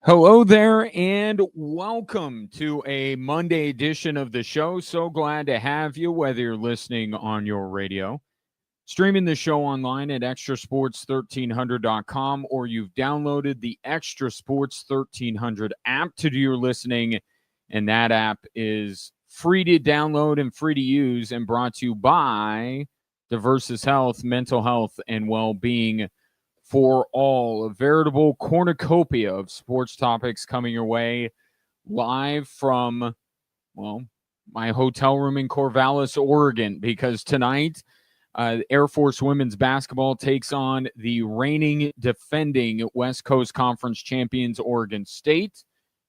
Hello there, and welcome to a Monday edition of the show. So glad to have you, whether you're listening on your radio, streaming the show online at extrasports1300.com, or you've downloaded the Extra Sports 1300 app to do your listening. And that app is free to download and free to use, and brought to you by Diversus Health, Mental Health, and Well-Being for all. A veritable cornucopia of sports topics coming your way live from, well, my hotel room in Corvallis, Oregon, because tonight Air Force women's basketball takes on the reigning defending West Coast Conference champions, Oregon State.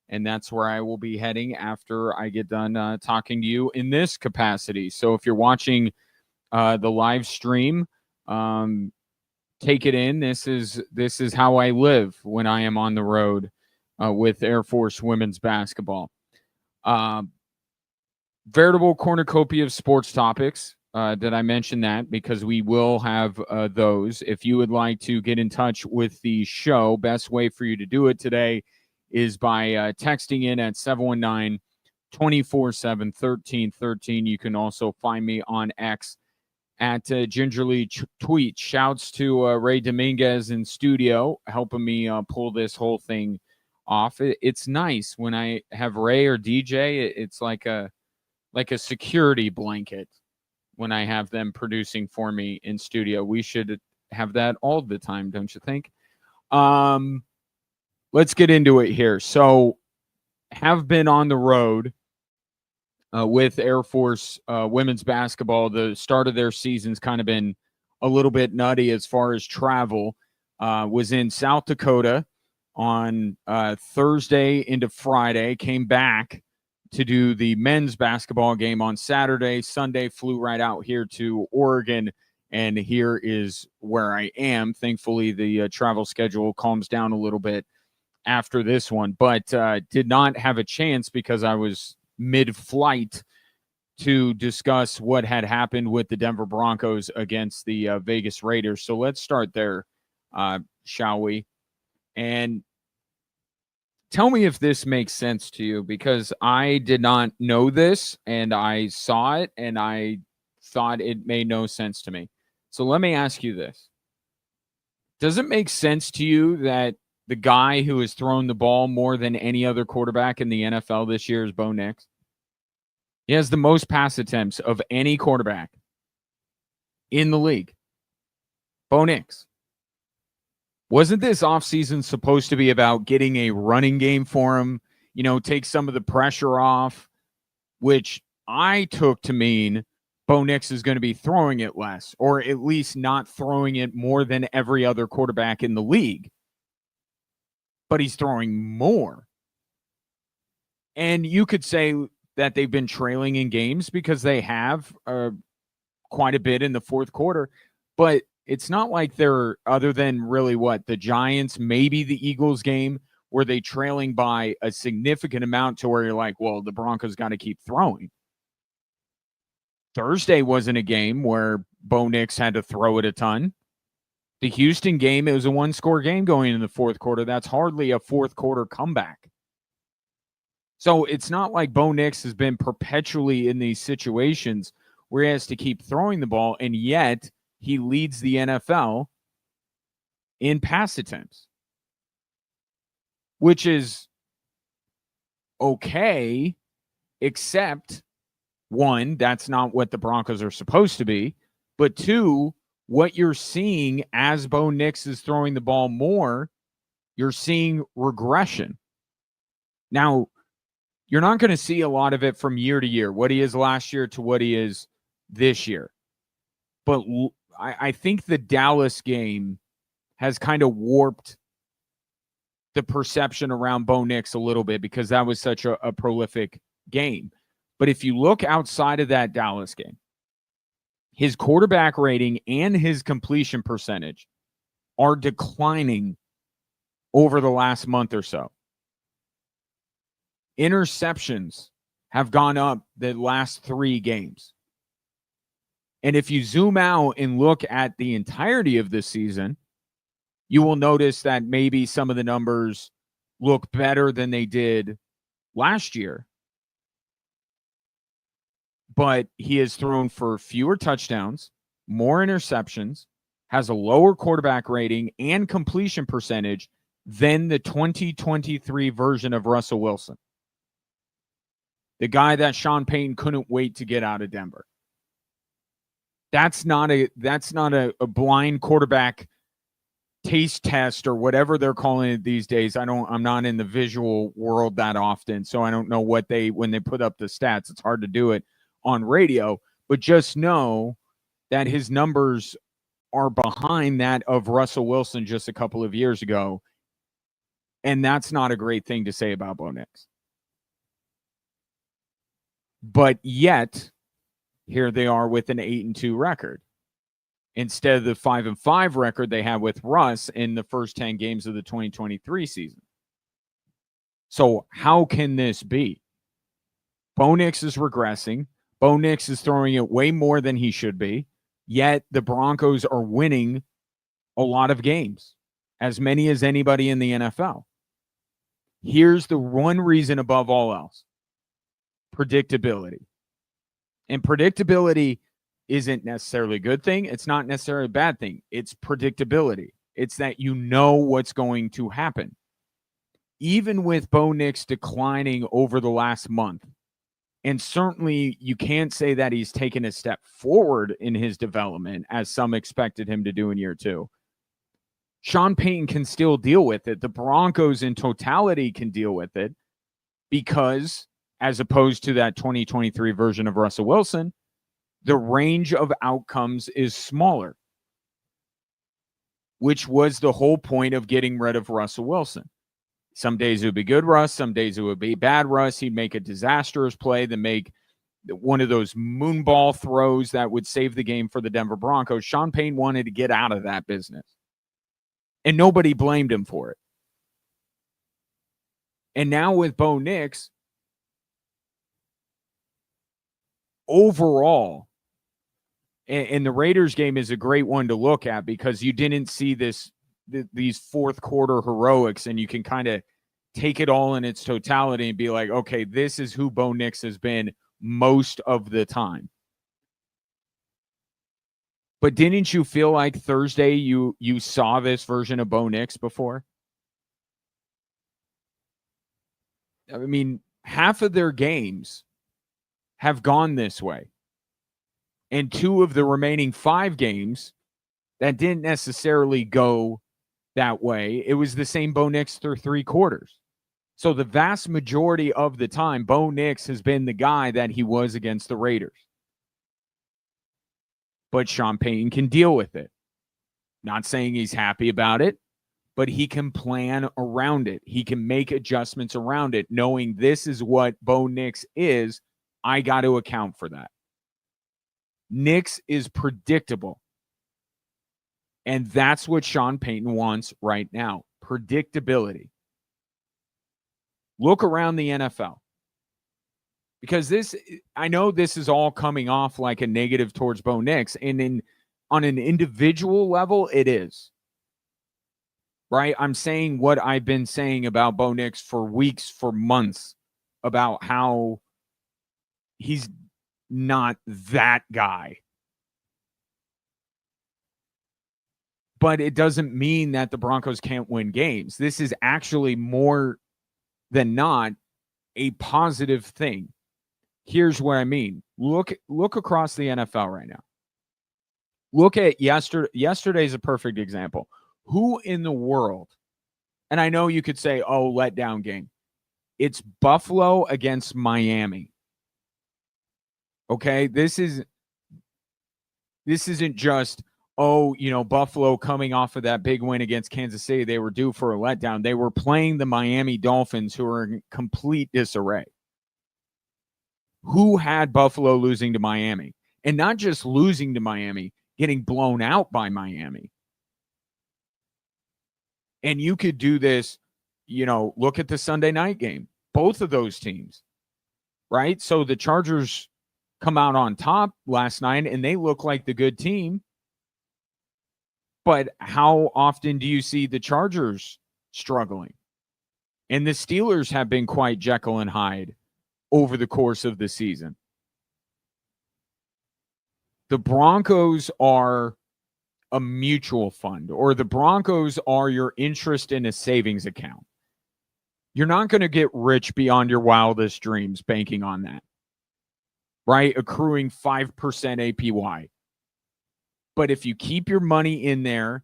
And that's where I will be heading after I get done talking to you in this capacity. So if you're watching the live stream, take it in. This is how I live when I am on the road with Air Force women's basketball. Veritable cornucopia of sports topics. Did I mention that? Because we will have those. If you would like to get in touch with the show, best way for you to do it today is by texting in at 719-247-1313. You can also find me on X at Gingerly Tweet. Shouts to Ray Dominguez in studio helping me pull this whole thing off. It's nice when I have Ray or DJ. It's like a security blanket when I have them producing for me in studio. We should have that all the time, don't you think? Let's get into it here. So, have been on the road with Air Force women's basketball. The start of their season's kind of been a little bit nutty as far as travel. Was in South Dakota on Thursday into Friday, came back to do the men's basketball game on Saturday. Sunday, flew right out here to Oregon, and here is where I am. Thankfully, the travel schedule calms down a little bit after this one, but did not have a chance because I was mid-flight to discuss what had happened with the Denver Broncos against the Vegas Raiders. So let's start there, shall we? And tell me if this makes sense to you, because I did not know this, and I saw it, and I thought it made no sense to me. So let me ask you this. Does it make sense to you that the guy who has thrown the ball more than any other quarterback in the NFL this year is Bo Nix? He has the most pass attempts of any quarterback in the league. Bo Nix. Wasn't this offseason supposed to be about getting a running game for him, take some of the pressure off, which I took to mean Bo Nix is going to be throwing it less, or at least not throwing it more than every other quarterback in the league. But he's throwing more. And you could say that they've been trailing in games, because they have quite a bit in the fourth quarter. But it's not like they're, other than really the Giants, maybe the Eagles game, were they trailing by a significant amount to where you're like, well, the Broncos got to keep throwing. Thursday wasn't a game where Bo Nix had to throw it a ton. The Houston game, it was a one-score game going in the fourth quarter. That's hardly a fourth-quarter comeback. So it's not like Bo Nix has been perpetually in these situations where he has to keep throwing the ball, and yet he leads the NFL in pass attempts, which is okay, except, one, that's not what the Broncos are supposed to be, but two, what you're seeing as Bo Nix is throwing the ball more, you're seeing regression. Now, you're not going to see a lot of it from year to year, what he is last year to what he is this year. But I think the Dallas game has kind of warped the perception around Bo Nix a little bit, because that was such a prolific game. But if you look outside of that Dallas game, his quarterback rating and his completion percentage are declining over the last month or so. Interceptions have gone up the last 3 games. And if you zoom out and look at the entirety of this season, you will notice that maybe some of the numbers look better than they did last year. But he has thrown for fewer touchdowns, more interceptions, has a lower quarterback rating and completion percentage than the 2023 version of Russell Wilson, the guy that Sean Payton couldn't wait to get out of Denver. That's not a blind quarterback taste test or whatever they're calling it these days. I'm not in the visual world that often, so I don't know when they put up the stats. It's hard to do it on radio, but just know that his numbers are behind that of Russell Wilson just a couple of years ago. And that's not a great thing to say about Bo Nix. But yet, here they are with an 8-2 record instead of the 5-5 record they had with Russ in the first 10 games of the 2023 season. So how can this be? Bo Nix is regressing. Bo Nix is throwing it way more than he should be. Yet the Broncos are winning a lot of games, as many as anybody in the NFL. Here's the one reason above all else: predictability. And predictability isn't necessarily a good thing. It's not necessarily a bad thing. It's predictability. It's that you know what's going to happen. Even with Bo Nix declining over the last month, and certainly you can't say that he's taken a step forward in his development, as some expected him to do in year 2. Sean Payton can still deal with it. The Broncos in totality can deal with it because, as opposed to that 2023 version of Russell Wilson, the range of outcomes is smaller, which was the whole point of getting rid of Russell Wilson. Some days it would be good Russ, some days it would be bad Russ. He'd make a disastrous play, then make one of those moonball throws that would save the game for the Denver Broncos. Sean Payton wanted to get out of that business, and nobody blamed him for it. And now with Bo Nix, overall, and the Raiders game is a great one to look at because you didn't see these fourth quarter heroics, and you can kind of take it all in its totality and be like, okay, this is who Bo Nix has been most of the time. But didn't you feel like Thursday you saw this version of Bo Nix before? I mean, half of their games have gone this way. And 2 of the remaining 5 games that didn't necessarily go that way, it was the same Bo Nix through 3 quarters. So the vast majority of the time, Bo Nix has been the guy that he was against the Raiders. But Sean Payton can deal with it. Not saying he's happy about it, but he can plan around it. He can make adjustments around it, knowing this is what Bo Nix is. I got to account for that. Nix is predictable. And that's what Sean Payton wants right now. Predictability. Look around the NFL. Because I know this is all coming off like a negative towards Bo Nix. And on an individual level, it is. Right? I'm saying what I've been saying about Bo Nix for weeks, for months, about how he's not that guy. But it doesn't mean that the Broncos can't win games. This is actually more than not a positive thing. Here's what I mean. Look across the NFL right now. Look at yesterday's a perfect example. Who in the world, and I know you could say, oh, letdown game. It's Buffalo against Miami. Okay, this isn't just, Buffalo coming off of that big win against Kansas City. They were due for a letdown. They were playing the Miami Dolphins, who are in complete disarray. Who had Buffalo losing to Miami? And not just losing to Miami, getting blown out by Miami. And you could do this, look at the Sunday night game. Both of those teams, right? So the Chargers come out on top last night, and they look like the good team. But how often do you see the Chargers struggling? And the Steelers have been quite Jekyll and Hyde over the course of the season. The Broncos are a mutual fund, or the Broncos are your interest in a savings account. You're not going to get rich beyond your wildest dreams banking on that, right? Accruing 5% APY. But if you keep your money in there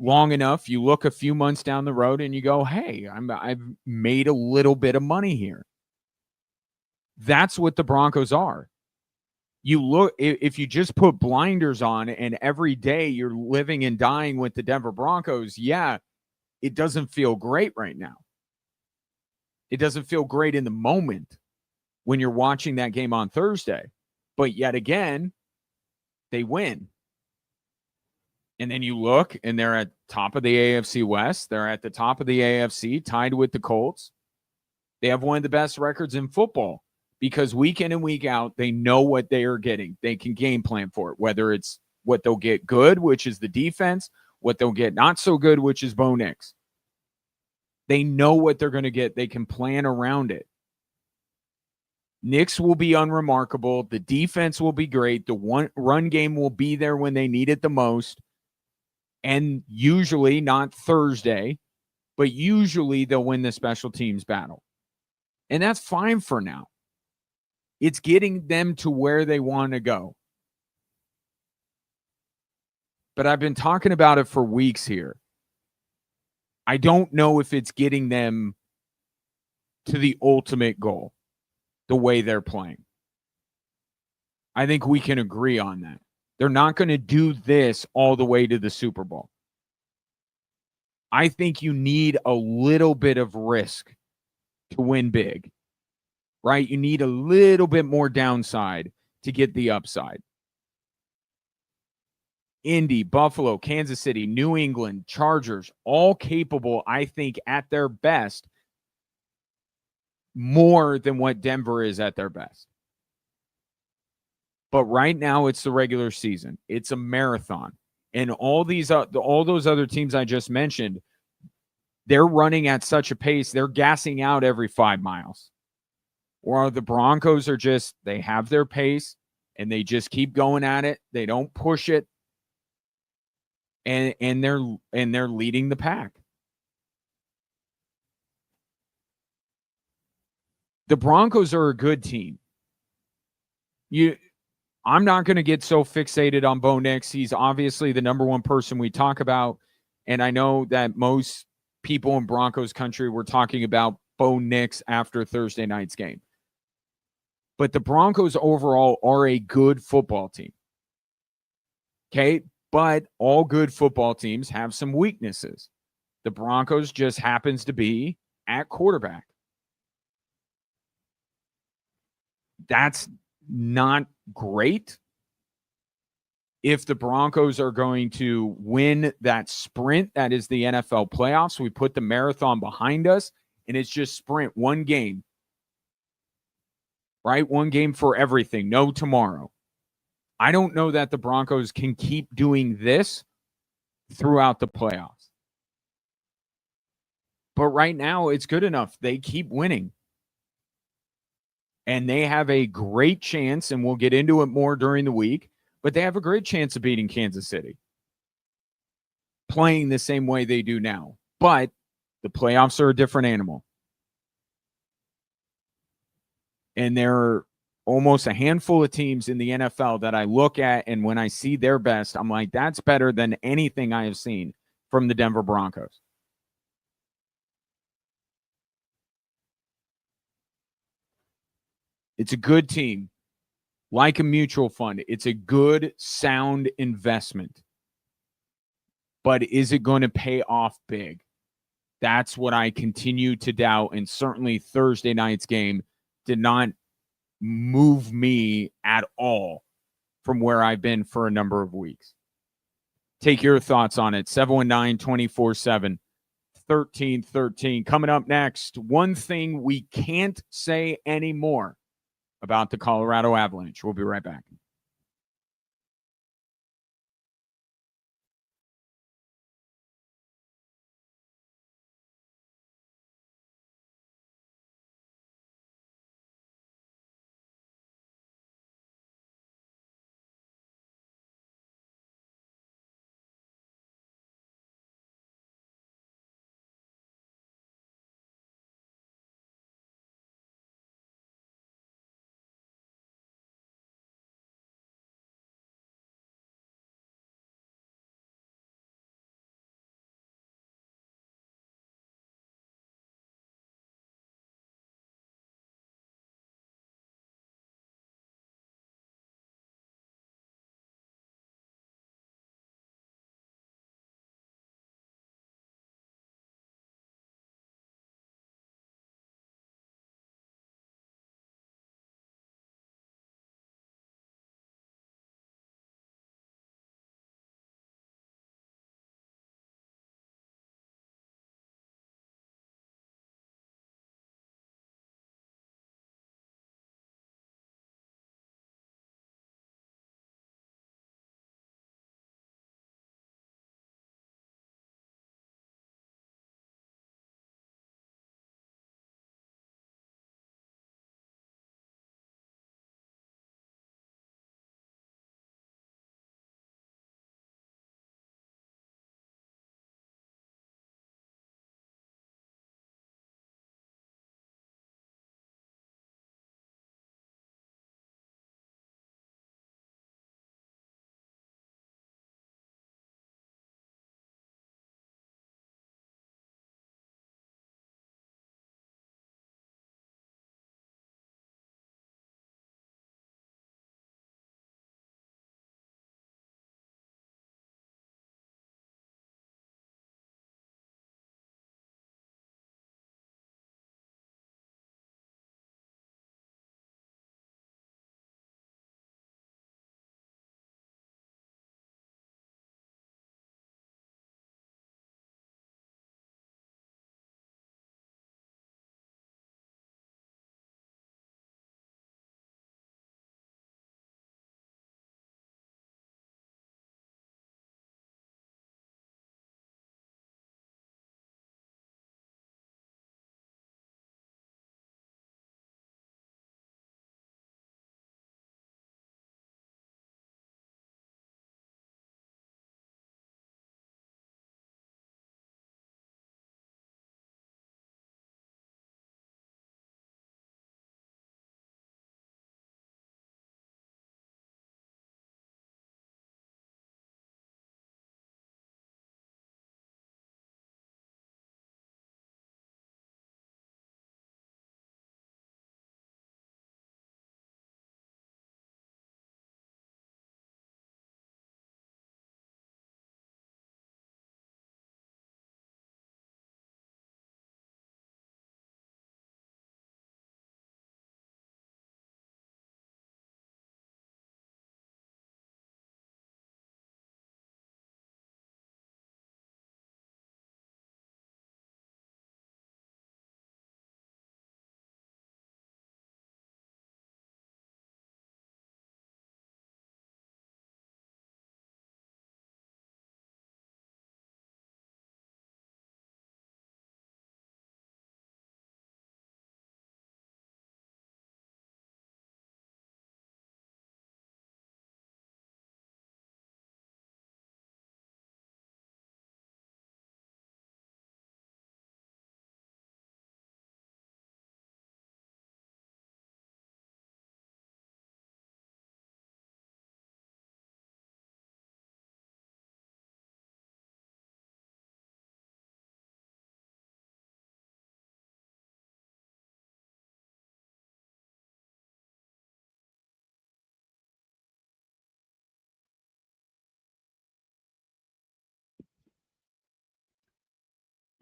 long enough, you look a few months down the road and you go, hey, I've made a little bit of money here. That's what the Broncos are. You look, if you just put blinders on and every day you're living and dying with the Denver Broncos, yeah, it doesn't feel great right now. It doesn't feel great in the moment when you're watching that game on Thursday. But yet again, they win. And then you look and they're at top of the AFC West. They're at the top of the AFC, tied with the Colts. They have one of the best records in football because week in and week out, they know what they are getting. They can game plan for it, whether it's what they'll get good, which is the defense, what they'll get not so good, which is Bo Nix. They know what they're going to get. They can plan around it. Nix will be unremarkable. The defense will be great. The run game will be there when they need it the most. And usually, not Thursday, but usually they'll win the special teams battle. And that's fine for now. It's getting them to where they want to go. But I've been talking about it for weeks here. I don't know if it's getting them to the ultimate goal, the way they're playing. I think we can agree on that. They're not going to do this all the way to the Super Bowl. I think you need a little bit of risk to win big, right? You need a little bit more downside to get the upside. Indy, Buffalo, Kansas City, New England, Chargers, all capable, I think, at their best, more than what Denver is at their best. But right now, it's the regular season. It's a marathon. And all those other teams I just mentioned, they're running at such a pace, they're gassing out every 5 miles. Or the Broncos are just, they have their pace, and they just keep going at it. They don't push it. And they're leading the pack. The Broncos are a good team. I'm not going to get so fixated on Bo Nix. He's obviously the number one person we talk about. And I know that most people in Broncos country were talking about Bo Nix after Thursday night's game. But the Broncos overall are a good football team. Okay? But all good football teams have some weaknesses. The Broncos just happens to be at quarterback. That's not great. If the Broncos are going to win that sprint, that is the NFL playoffs, we put the marathon behind us, and it's just sprint, one game. Right? One game for everything. No tomorrow. I don't know that the Broncos can keep doing this throughout the playoffs. But right now, it's good enough. They keep winning. And they have a great chance, and we'll get into it more during the week, but they have a great chance of beating Kansas City. Playing the same way they do now. But the playoffs are a different animal. And there are almost a handful of teams in the NFL that I look at, and when I see their best, I'm like, that's better than anything I have seen from the Denver Broncos. It's a good team, like a mutual fund. It's a good, sound investment. But is it going to pay off big? That's what I continue to doubt, and certainly Thursday night's game did not move me at all from where I've been for a number of weeks. Take your thoughts on it. 719-247-1313. Coming up next, one thing we can't say anymore about the Colorado Avalanche. We'll be right back.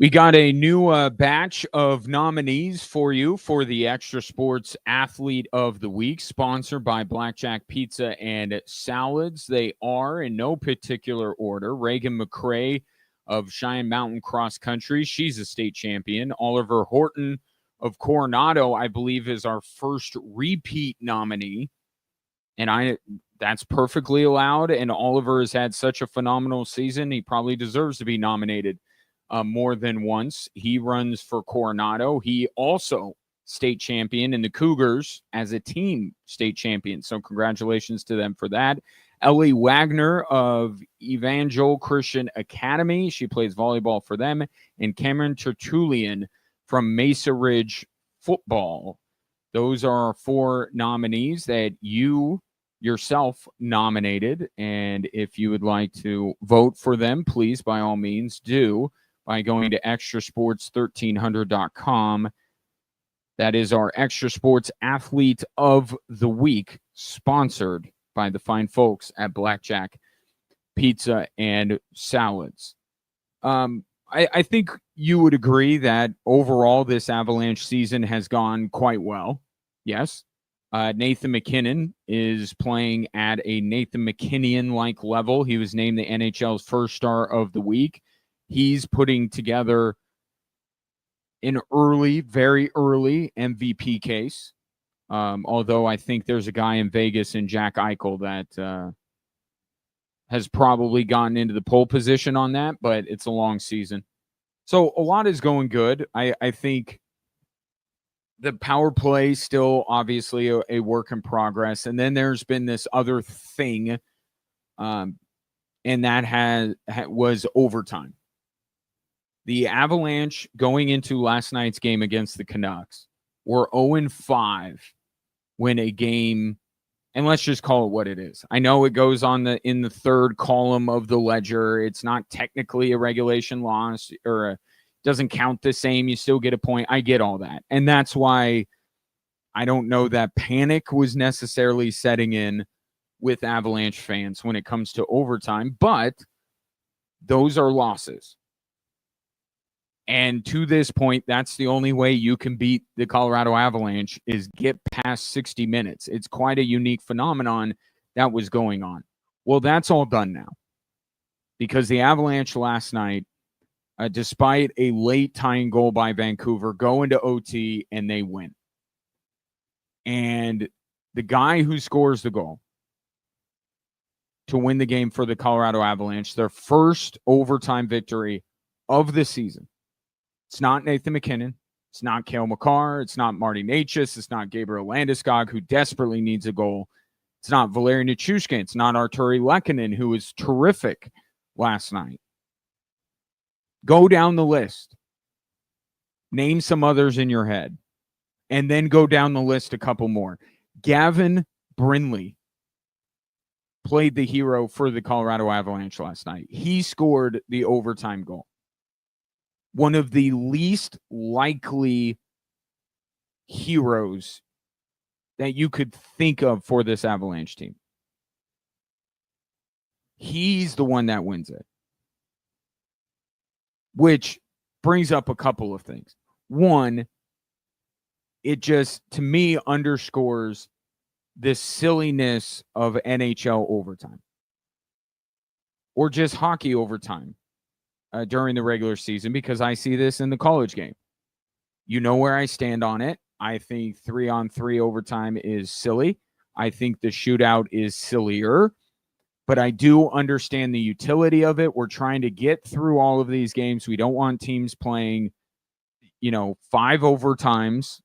We got a new batch of nominees for you for the Extra Sports Athlete of the Week, sponsored by Blackjack Pizza and Salads. They are, in no particular order, Reagan McCrae of Cheyenne Mountain Cross Country. She's a state champion. Oliver Horton of Coronado, I believe, is our first repeat nominee. And that's perfectly allowed. And Oliver has had such a phenomenal season. He probably deserves to be nominated more than once. He runs for Coronado. He also state champion in the Cougars as a team state champion. So congratulations to them for that. Ellie Wagner of Evangel Christian Academy. She plays volleyball for them. And Cameron Tertullian from Mesa Ridge Football. Those are our 4 nominees that you yourself nominated. And if you would like to vote for them, please, by all means, do by going to extrasports1300.com. That is our Extra Sports Athlete of the Week, sponsored by the fine folks at Blackjack Pizza and Salads. I think you would agree that overall this Avalanche season has gone quite well. Yes. Nathan MacKinnon is playing at a Nathan McKinnon-like level. He was named the NHL's first star of the week. He's putting together an very early MVP case. Although I think there's a guy in Vegas in Jack Eichel that has probably gotten into the pole position on that, but it's a long season. So a lot is going good. I think the power play still obviously a work in progress. And then there's been this other thing, and that was overtime. The Avalanche, going into last night's game against the Canucks, were 0-5 when a game, and let's just call it what it is. I know it goes in the third column of the ledger. It's not technically a regulation loss or doesn't count the same. You still get a point. I get all that. And that's why I don't know that panic was necessarily setting in with Avalanche fans when it comes to overtime, but those are losses. And to this point, that's the only way you can beat the Colorado Avalanche is get past 60 minutes. It's quite a unique phenomenon that was going on. Well, that's all done now because the Avalanche last night, despite a late tying goal by Vancouver, go into OT and they win. And the guy who scores the goal to win the game for the Colorado Avalanche, their first overtime victory of the season, it's not Nathan MacKinnon. It's not Cale Makar. It's not Marty Necas. It's not Gabriel Landeskog, who desperately needs a goal. It's not Valeri Nichushkin. It's not Arturi Lehkonen, who was terrific last night. Go down the list. Name some others in your head. And then go down the list a couple more. Gavin Brindley played the hero for the Colorado Avalanche last night. He scored the overtime goal. One of the least likely heroes that you could think of for this Avalanche team. He's the one that wins it. Which brings up a couple of things. One, it just, to me, underscores the silliness of NHL overtime. Or just hockey overtime. During the regular season, because I see this in the college game. You know where I stand on it. I think 3-on-3 overtime is silly. I think the shootout is sillier, but I do understand the utility of it. We're trying to get through all of these games. We don't want teams playing, 5 overtimes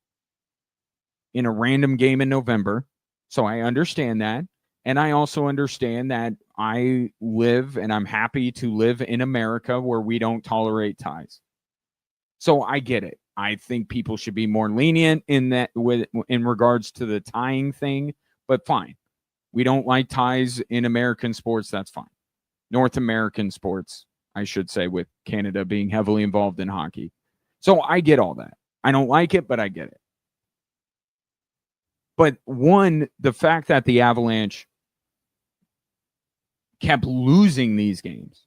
in a random game in November. So I understand that. And I also understand that I live and I'm happy to live in America where we don't tolerate ties. So I get it. I think people should be more lenient in regards to the tying thing, but fine. We don't like ties in American sports. That's fine. North American sports, I should say, with Canada being heavily involved in hockey. So I get all that. I don't like it, but I get it. But one, the fact that the Avalanche kept losing these games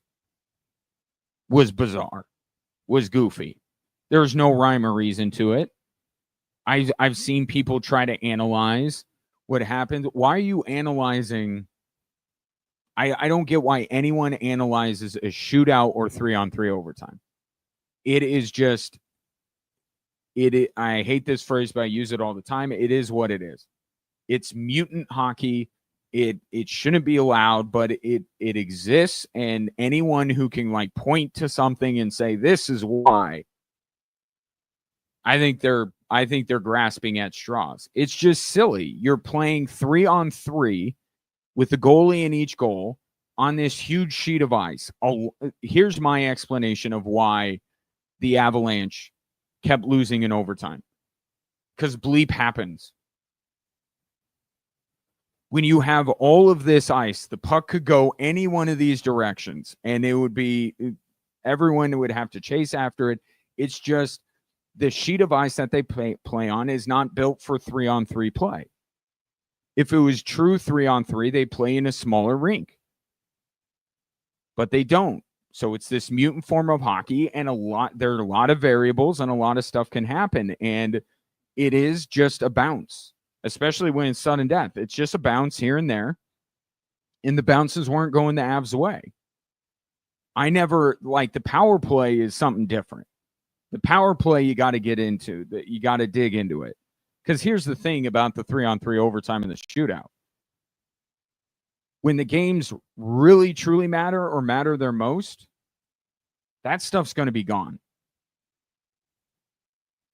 was bizarre. was goofy. There's no rhyme or reason to it. I've seen people try to analyze what happened. Why are you analyzing? I don't get why anyone analyzes a shootout or 3-on-3 overtime. It is just I hate this phrase, but I use it all the time. It is what it is. It's mutant hockey. It shouldn't be allowed, but it exists, and anyone who can like point to something and say this is why, I think they're grasping at straws. It's just silly. You're playing 3-on-3 with the goalie in each goal on this huge sheet of ice. Here's my explanation of why the Avalanche kept losing in overtime. Because bleep happens. When you have all of this ice, the puck could go any one of these directions, and it would be everyone would have to chase after it. It's just the sheet of ice that they play on is not built for 3-on-3 play. If it was true 3-on-3, they play in a smaller rink. But they don't. So it's this mutant form of hockey, and there are a lot of variables and a lot of stuff can happen. And it is just a bounce, especially when it's sudden death. It's just a bounce here and there. And the bounces weren't going the Avs' way. I never, like, the power play is something different. The power play you got to get into, you got to dig into it. Because here's the thing about the 3-on-3 overtime and the shootout. When the games really, truly matter or matter their most, that stuff's going to be gone.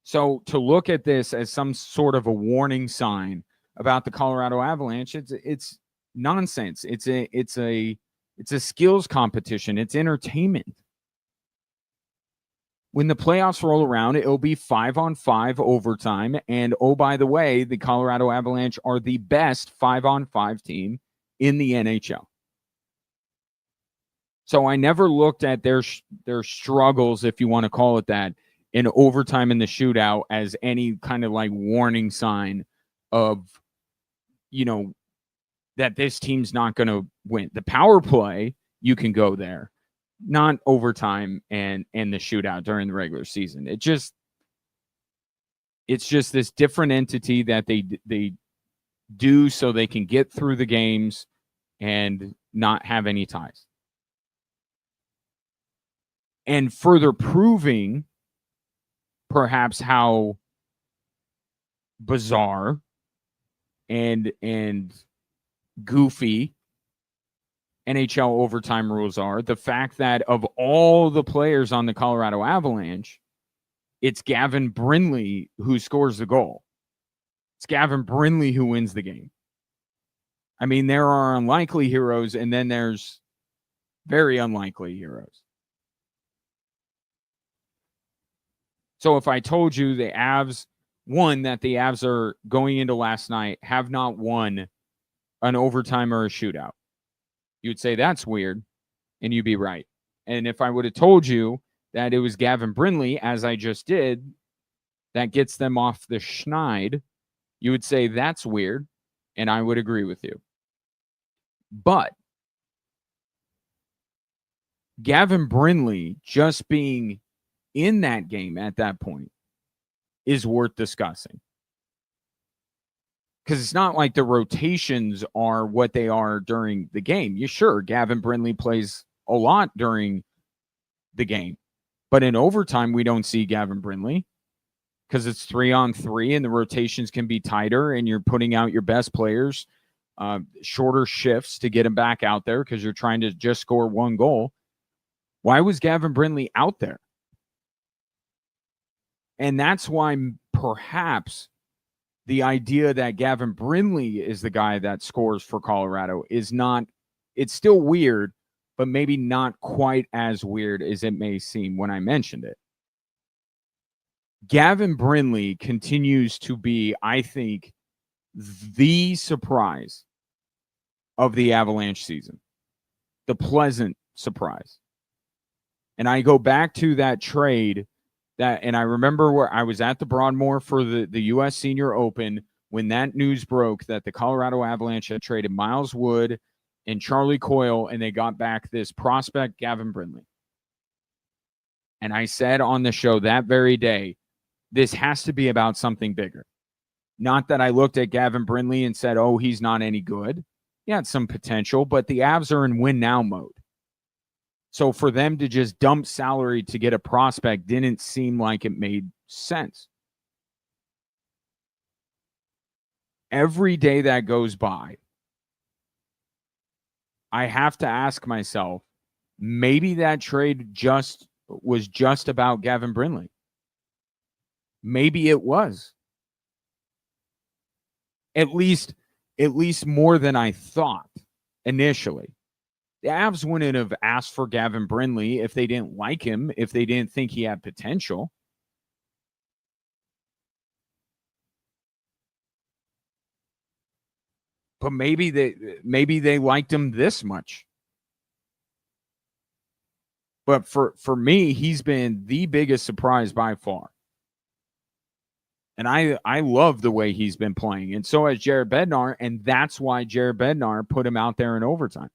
So to look at this as some sort of a warning sign about the Colorado Avalanche, it's nonsense. It's a skills competition. It's entertainment. When the playoffs roll around, it'll be 5-on-5 overtime. And oh, by the way, the Colorado Avalanche are the best 5-on-5 team in the NHL. So I never looked at their struggles, if you want to call it that, in overtime in the shootout as any kind of like warning sign of, that this team's not going to win. The power play, you can go there. Not overtime and the shootout during the regular season. It's just this different entity that they do so they can get through the games and not have any ties. And further proving perhaps how bizarre and goofy NHL overtime rules are, the fact that of all the players on the Colorado Avalanche, it's Gavin Brindley who scores the goal. It's Gavin Brindley who wins the game. I mean, there are unlikely heroes, and then there's very unlikely heroes. So if I told you the Avs won, that the Avs are going into last night, have not won an overtime or a shootout, you'd say that's weird, and you'd be right. And if I would have told you that it was Gavin Brindley, as I just did, that gets them off the schneid, you would say that's weird, and I would agree with you. But Gavin Brindley just being in that game at that point is worth discussing. Because it's not like the rotations are what they are during the game. Sure, Gavin Brindley plays a lot during the game. But in overtime, we don't see Gavin Brindley because it's 3-on-3 and the rotations can be tighter and you're putting out your best players, shorter shifts to get them back out there because you're trying to just score one goal. Why was Gavin Brindley out there? And that's why perhaps the idea that Gavin Brindley is the guy that scores for Colorado is not, it's still weird, but maybe not quite as weird as it may seem when I mentioned it. Gavin Brindley continues to be, I think, the surprise of the Avalanche season. The pleasant surprise. And I go back to that trade and I remember where I was at the Broadmoor for the U.S. Senior Open when that news broke that the Colorado Avalanche had traded Miles Wood and Charlie Coyle, and they got back this prospect, Gavin Brindley. And I said on the show that very day, this has to be about something bigger. Not that I looked at Gavin Brindley and said, oh, he's not any good. He had some potential, but the Avs are in win now mode. So for them to just dump salary to get a prospect didn't seem like it made sense. Every day that goes by, I have to ask myself, maybe that trade was just about Gavin Brindley. Maybe it was. At least more than I thought initially. The Avs wouldn't have asked for Gavin Brindley if they didn't like him, if they didn't think he had potential. But maybe they liked him this much. But for me, he's been the biggest surprise by far. And I love the way he's been playing. And so has Jared Bednar, and that's why Jared Bednar put him out there in overtime.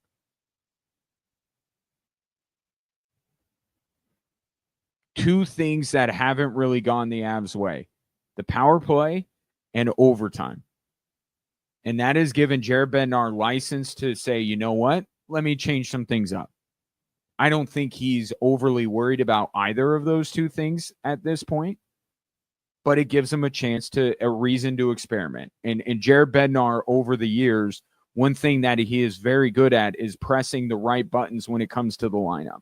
Two things that haven't really gone the Avs' way: the power play and overtime. And that has given Jared Bednar license to say, you know what? Let me change some things up. I don't think he's overly worried about either of those two things at this point, but it gives him a reason to experiment. And Jared Bednar, over the years, one thing that he is very good at is pressing the right buttons when it comes to the lineup.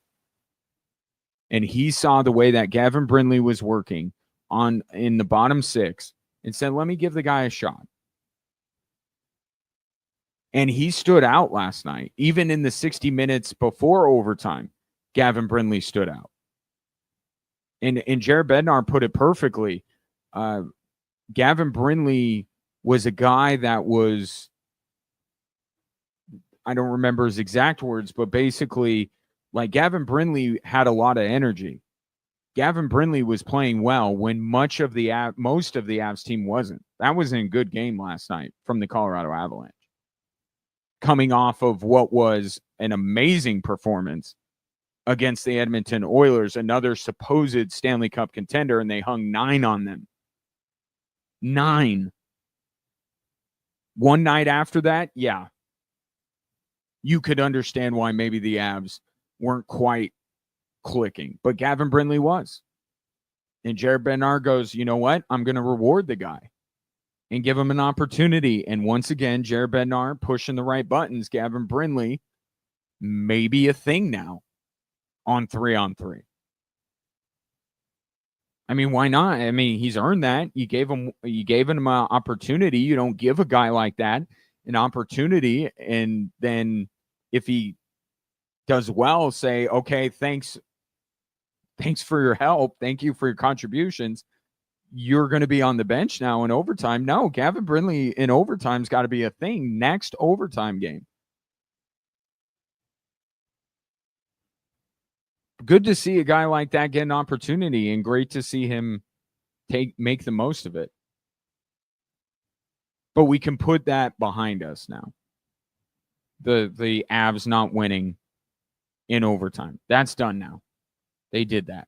And he saw the way that Gavin Brindley was working in the bottom six and said, let me give the guy a shot. And he stood out last night. Even in the 60 minutes before overtime, Gavin Brindley stood out. And Jared Bednar put it perfectly. Gavin Brindley was a guy that was, I don't remember his exact words, but basically, like, Gavin Brindley had a lot of energy. Gavin Brindley was playing well when most of the Avs team wasn't. That was a good game last night from the Colorado Avalanche, coming off of what was an amazing performance against the Edmonton Oilers, another supposed Stanley Cup contender, and they hung 9 on them. 9. One night after that, yeah, you could understand why maybe the Avs weren't quite clicking, but Gavin Brindley was. And Jared Bednar goes, you know what? I'm going to reward the guy and give him an opportunity. And once again, Jared Bednar pushing the right buttons. Gavin Brindley, maybe a thing now on 3-on-3. I mean, why not? I mean, he's earned that. You gave him an opportunity. You don't give a guy like that an opportunity, and then if he does well, say, okay, thanks for your help. Thank you for your contributions. You're going to be on the bench now in overtime. No, Gavin Brindley in overtime's got to be a thing next overtime game. Good to see a guy like that get an opportunity, and great to see him make the most of it. But we can put that behind us now. The Avs not winning in overtime. That's done now. They did that.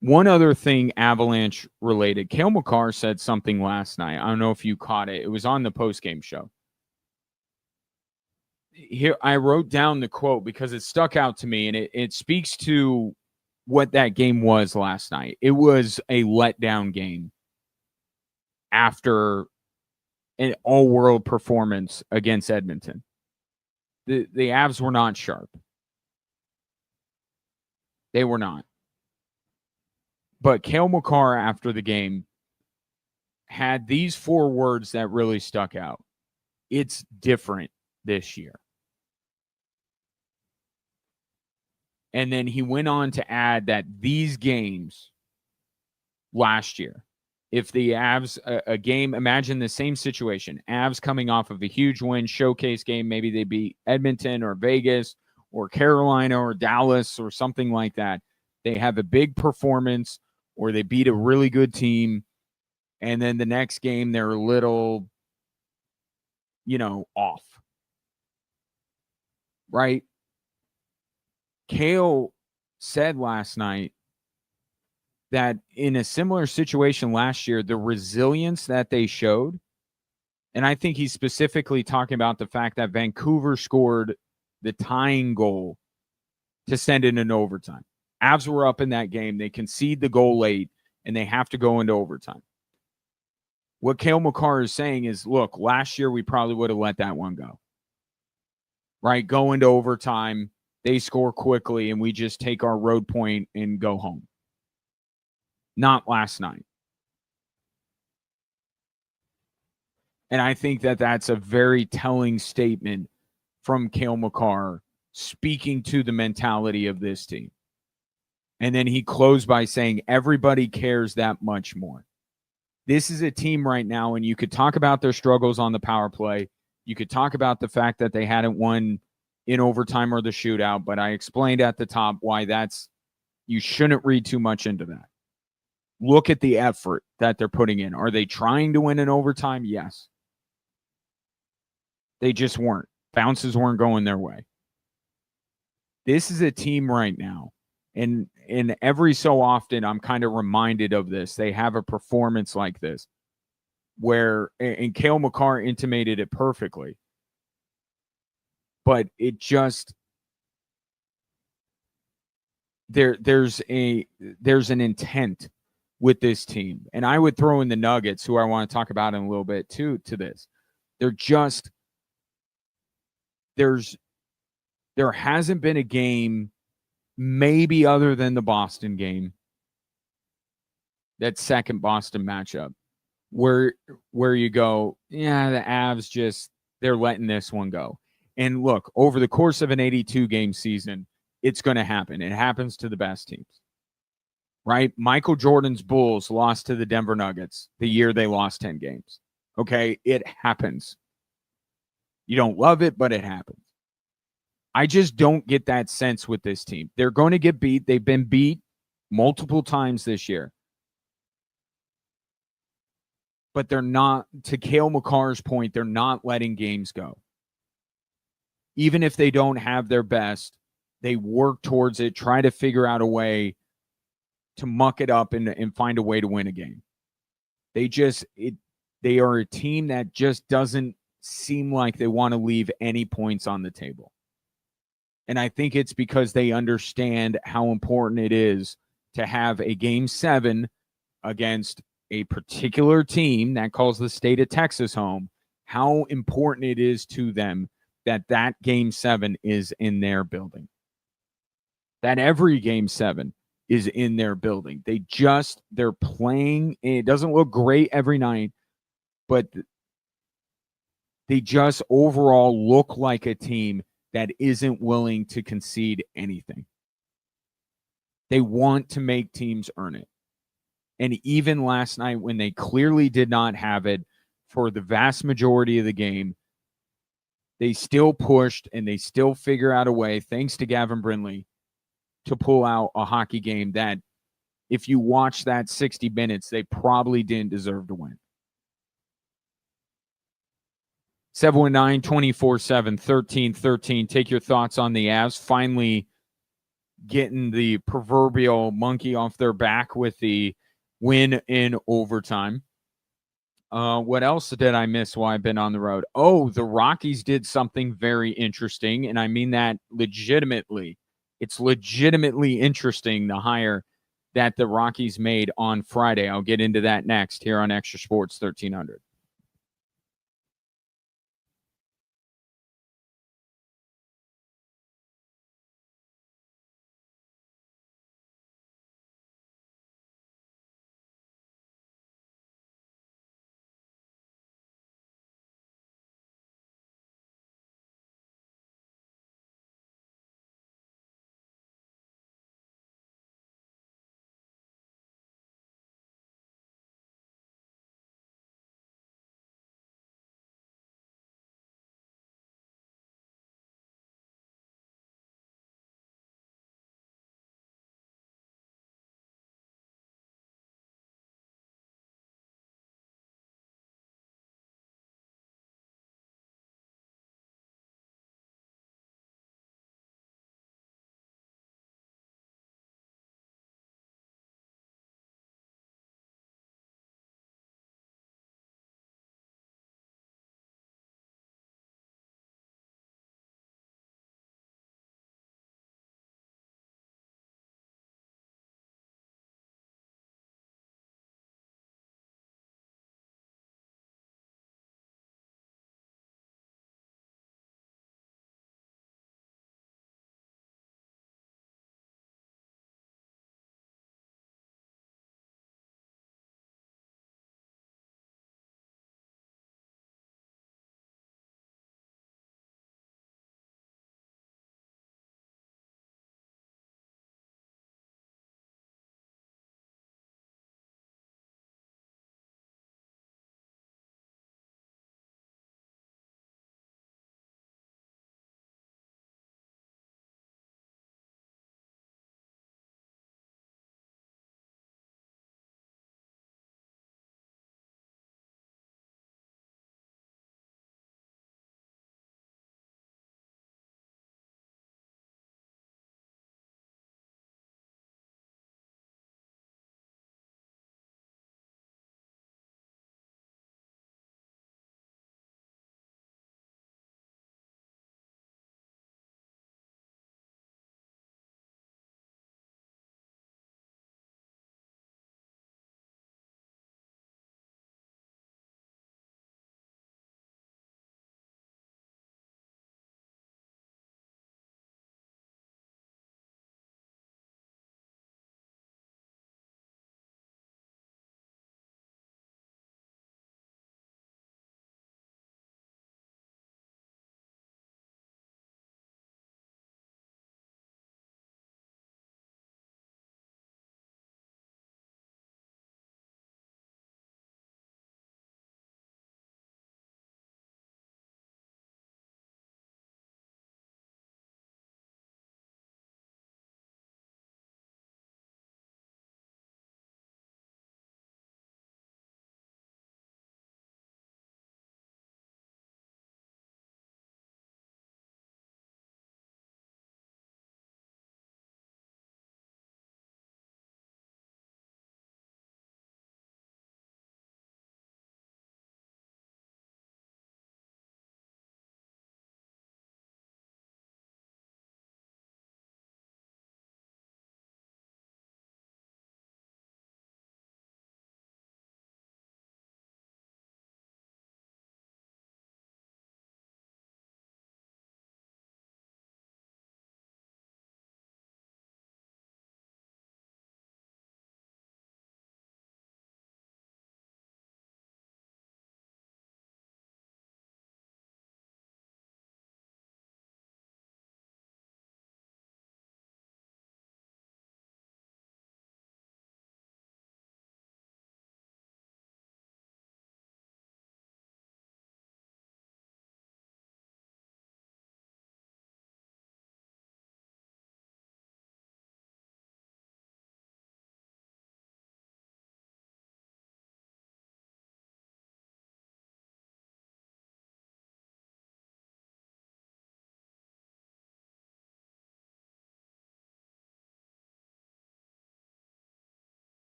One other thing Avalanche related. Cale Makar said something last night. I don't know if you caught it. It was on the postgame show. Here, I wrote down the quote because it stuck out to me, and it speaks to what that game was last night. It was a letdown game after an all-world performance against Edmonton. The Avs were not sharp. They were not. But Cale Makar, after the game, had these 4 words that really stuck out. It's different this year. And then he went on to add that these games last year, if the Avs, a game, imagine the same situation, Avs coming off of a huge win, showcase game, maybe they beat Edmonton or Vegas or Carolina or Dallas or something like that. They have a big performance or they beat a really good team, and then the next game they're a little, off. Right? Cale said last night that in a similar situation last year, the resilience that they showed, and I think he's specifically talking about the fact that Vancouver scored the tying goal to send it in overtime. Avs were up in that game. They concede the goal late, and they have to go into overtime. What Cale Makar is saying is, look, last year we probably would have let that one go. Right? Go into overtime, they score quickly, and we just take our road point and go home. Not last night. And I think that that's a very telling statement from Cale Makar speaking to the mentality of this team. And then he closed by saying, everybody cares that much more. This is a team right now, and you could talk about their struggles on the power play. You could talk about the fact that they hadn't won in overtime or the shootout, but I explained at the top why you shouldn't read too much into that. Look at the effort that they're putting in. Are they trying to win in overtime? Yes. They just weren't. Bounces weren't going their way. This is a team right now, and every so often I'm kind of reminded of this. They have a performance like this where, and Cale Makar intimated it perfectly, but it just, there's an intent with this team. And I would throw in the Nuggets, who I want to talk about in a little bit too, to this. There hasn't been a game, maybe other than the Boston game, that second Boston matchup, where you go, yeah, the Avs they're letting this one go. And look, over the course of an 82-game season, it's going to happen. It happens to the best teams, right? Michael Jordan's Bulls lost to the Denver Nuggets the year they lost 10 games. Okay, it happens. You don't love it, but it happens. I just don't get that sense with this team. They're going to get beat. They've been beat multiple times this year. But they're not, to Cale Makar's point, they're not letting games go. Even if they don't have their best, they work towards it, try to figure out a way to muck it up and find a way to win a game. They are a team that just doesn't seem like they want to leave any points on the table. And I think it's because they understand how important it is to have a game 7 against a particular team that calls the state of Texas home, how important it is to them that game 7 is in their building. That every game 7 is in their building. They're playing. It doesn't look great every night, but they just overall look like a team that isn't willing to concede anything. They want to make teams earn it. And even last night, when they clearly did not have it for the vast majority of the game, they still pushed and they still figure out a way, thanks to Gavin Brindley, to pull out a hockey game that, if you watch that 60 minutes, they probably didn't deserve to win. 719-24-7-1313. Take your thoughts on the Avs finally getting the proverbial monkey off their back with the win in overtime. What else did I miss while I've been on the road? Oh, the Rockies did something very interesting, and I mean that legitimately. It's legitimately interesting, the hire that the Rockies made on Friday. I'll get into that next here on Extra Sports 1300.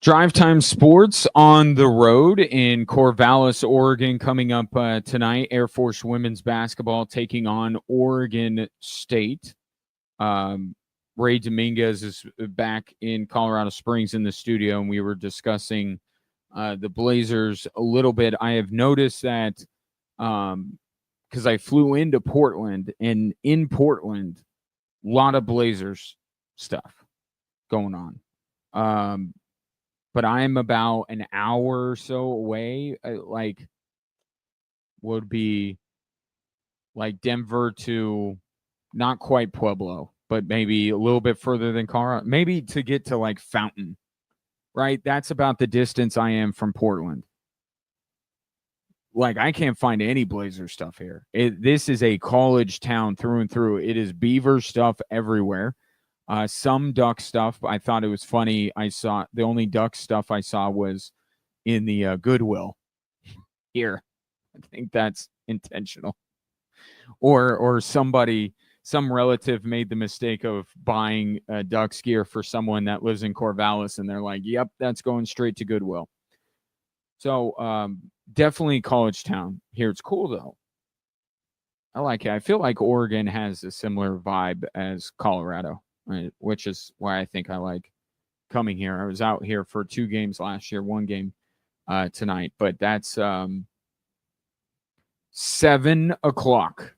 Drive Time Sports on the road in Corvallis, Oregon, coming up tonight. Air Force women's basketball taking on Oregon State. Ray Dominguez is back in Colorado Springs in the studio, and we were discussing the Blazers a little bit. I have noticed that because I flew into Portland, and in Portland, a lot of Blazers stuff going on. But I'm about an hour or so away. Would be like Denver to not quite Pueblo, but maybe a little bit further than Colorado. Maybe to get to like Fountain, right? That's about the distance I am from Portland. Like, I can't find any Blazer stuff here. This is a college town through and through. It is Beaver stuff everywhere. Some Duck stuff. I thought it was funny. I saw the only Duck stuff I saw was in the Goodwill here. I think that's intentional. Or some relative made the mistake of buying Ducks gear for someone that lives in Corvallis, and they're like, "Yep, that's going straight to Goodwill." So definitely college town here. It's cool though. I like it. I feel like Oregon has a similar vibe as Colorado. Right, which is why I think I like coming here. I was out here for 2 games last year, 1 game tonight, but that's 7 o'clock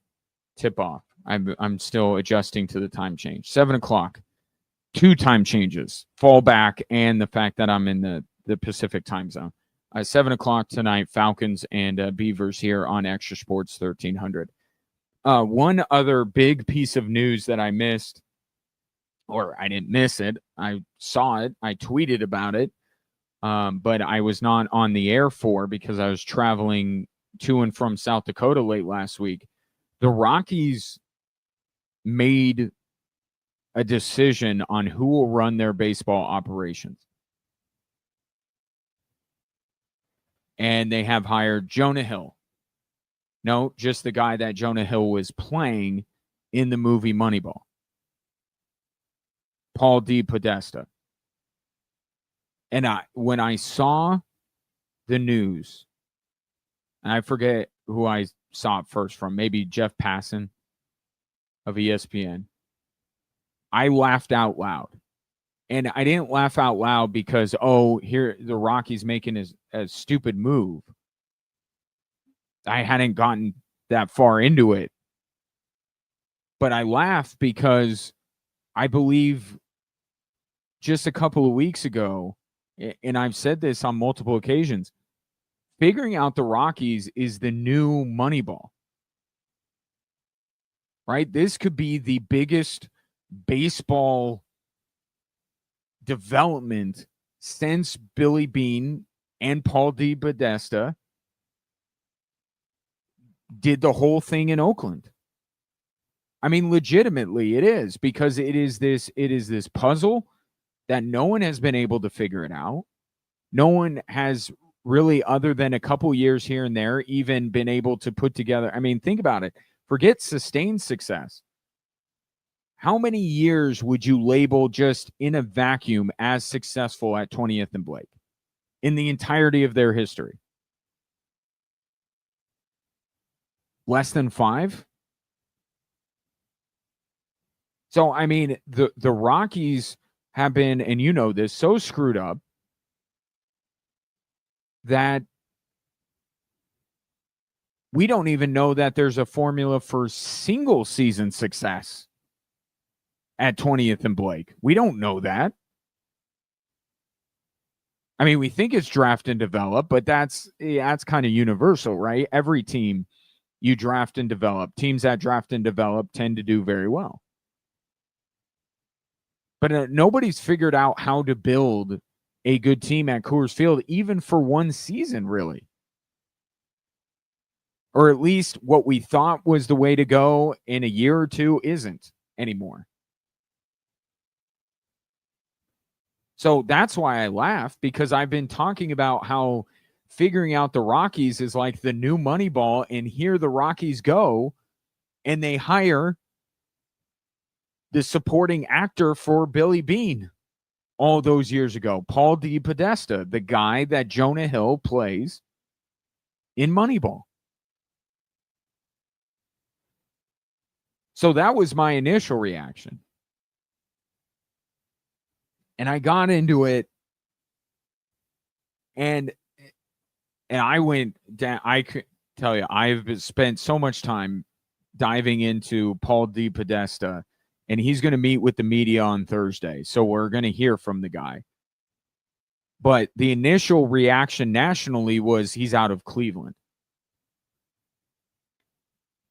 tip off. I'm still adjusting to the time change. 7 o'clock, 2 time changes, fall back, and the fact that I'm in the Pacific time zone. 7 o'clock tonight, Falcons and Beavers here on Extra Sports 1300. One other big piece of news that I missed. Or I didn't miss it. I saw it. I tweeted about it. But I was not on the air for because I was traveling to and from South Dakota late last week. The Rockies made a decision on who will run their baseball operations. And they have hired Jonah Hill. No, just the guy that Jonah Hill was playing in the movie Moneyball. Paul D. Podesta. And when I saw the news, and I forget who I saw it first from, maybe Jeff Passan of ESPN, I laughed out loud. And I didn't laugh out loud because, here the Rockies making a stupid move. I hadn't gotten that far into it. But I laughed because I believe just a couple of weeks ago, and I've said this on multiple occasions, figuring out the Rockies is the new Moneyball. Right? This could be the biggest baseball development since Billy Beane and Paul D. Podesta did the whole thing in Oakland. I mean, legitimately, it is, because it is this puzzle that no one has been able to figure it out. No one has really, other than a couple years here and there, even been able to put together. I mean, think about it. Forget sustained success. How many years would you label just in a vacuum as successful at 20th and Blake in the entirety of their history? Less than 5? So, I mean, the Rockies have been, and you know this, so screwed up that we don't even know that there's a formula for single season success at 20th and Blake. We don't know that. I mean, we think it's draft and develop, but that's kind of universal, right? Every team you draft and develop. Teams that draft and develop tend to do very well. But nobody's figured out how to build a good team at Coors Field, even for one season, really. Or at least what we thought was the way to go in a year or two isn't anymore. So that's why I laugh, because I've been talking about how figuring out the Rockies is like the new Moneyball, and here the Rockies go, and they hire the supporting actor for Billy Beane all those years ago. Paul DePodesta, the guy that Jonah Hill plays in Moneyball. So that was my initial reaction. And I got into it, and I went down. I could tell you, I've spent so much time diving into Paul DePodesta, and he's going to meet with the media on Thursday. So we're going to hear from the guy. But the initial reaction nationally was he's out of Cleveland.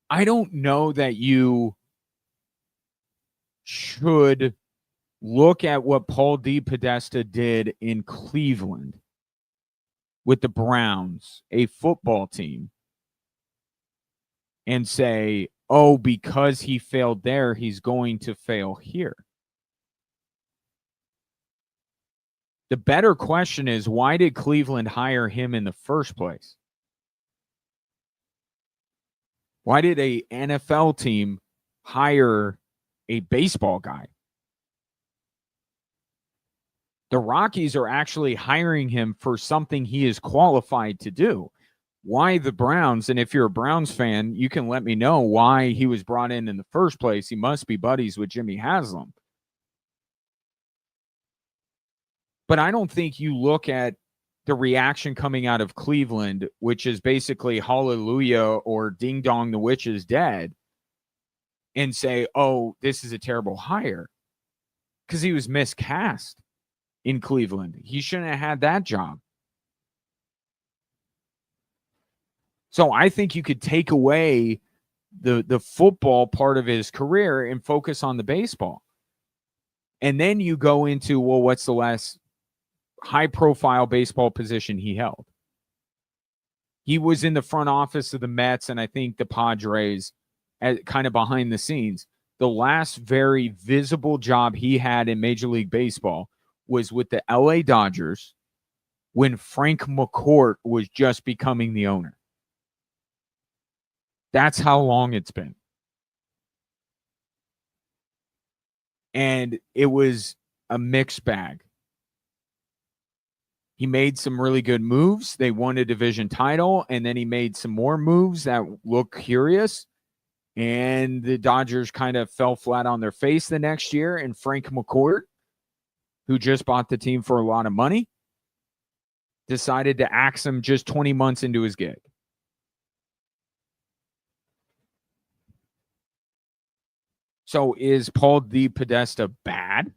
I don't know that you should look at what Paul DePodesta did in Cleveland with the Browns, a football team, and say, oh, because he failed there, he's going to fail here. The better question is, why did Cleveland hire him in the first place? Why did a NFL team hire a baseball guy? The Rockies are actually hiring him for something he is qualified to do. Why the Browns? And if you're a Browns fan, you can let me know why he was brought in the first place. He must be buddies with Jimmy Haslam. But I don't think you look at the reaction coming out of Cleveland, which is basically hallelujah or ding dong, the witch is dead, and say, oh, this is a terrible hire, because he was miscast in Cleveland. He shouldn't have had that job. So I think you could take away the football part of his career and focus on the baseball. And then you go into, well, what's the last high-profile baseball position he held? He was in the front office of the Mets and I think the Padres, kind of behind the scenes. The last very visible job he had in Major League Baseball was with the LA Dodgers when Frank McCourt was just becoming the owner. That's how long it's been. And it was a mixed bag. He made some really good moves. They won a division title, and then he made some more moves that look curious. And the Dodgers kind of fell flat on their face the next year. And Frank McCourt, who just bought the team for a lot of money, decided to axe him just 20 months into his gig. So is Paul DePodesta bad?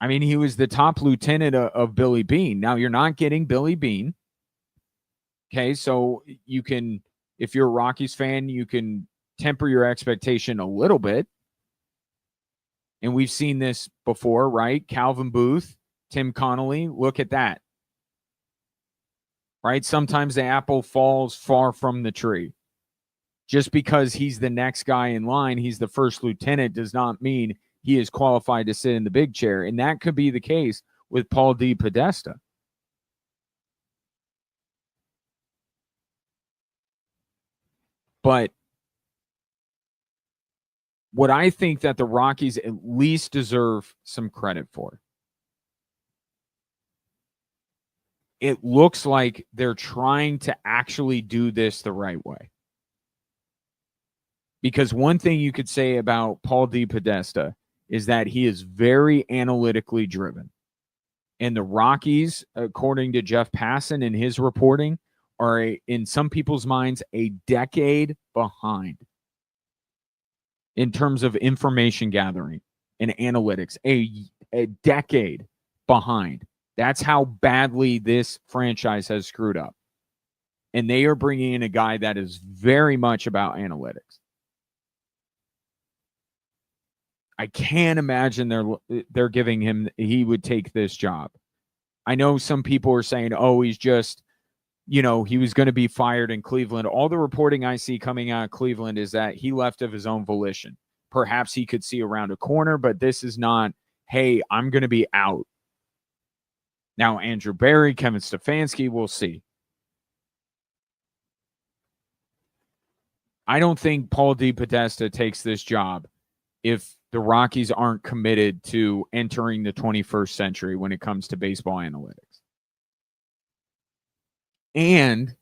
I mean, he was the top lieutenant of Billy Beane. Now, you're not getting Billy Beane. Okay, so you can, if you're a Rockies fan, you can temper your expectation a little bit. And we've seen this before, right? Calvin Booth, Tim Connolly, look at that. Right? Sometimes the apple falls far from the tree. Just because he's the next guy in line, he's the first lieutenant, does not mean he is qualified to sit in the big chair. And that could be the case with Paul DePodesta. But what I think that the Rockies at least deserve some credit for, it looks like they're trying to actually do this the right way. Because one thing you could say about Paul DePodesta is that he is very analytically driven. And the Rockies, according to Jeff Passan in his reporting, are, in some people's minds, a decade behind in terms of information gathering and analytics. A decade behind. That's how badly this franchise has screwed up. And they are bringing in a guy that is very much about analytics. I can't imagine they're giving him, he would take this job. I know some people are saying, oh, he's just, he was going to be fired in Cleveland. All the reporting I see coming out of Cleveland is that he left of his own volition. Perhaps he could see around a corner, but this is not, hey, I'm going to be out. Now, Andrew Berry, Kevin Stefanski, we'll see. I don't think Paul DePodesta takes this job if the Rockies aren't committed to entering the 21st century when it comes to baseball analytics. And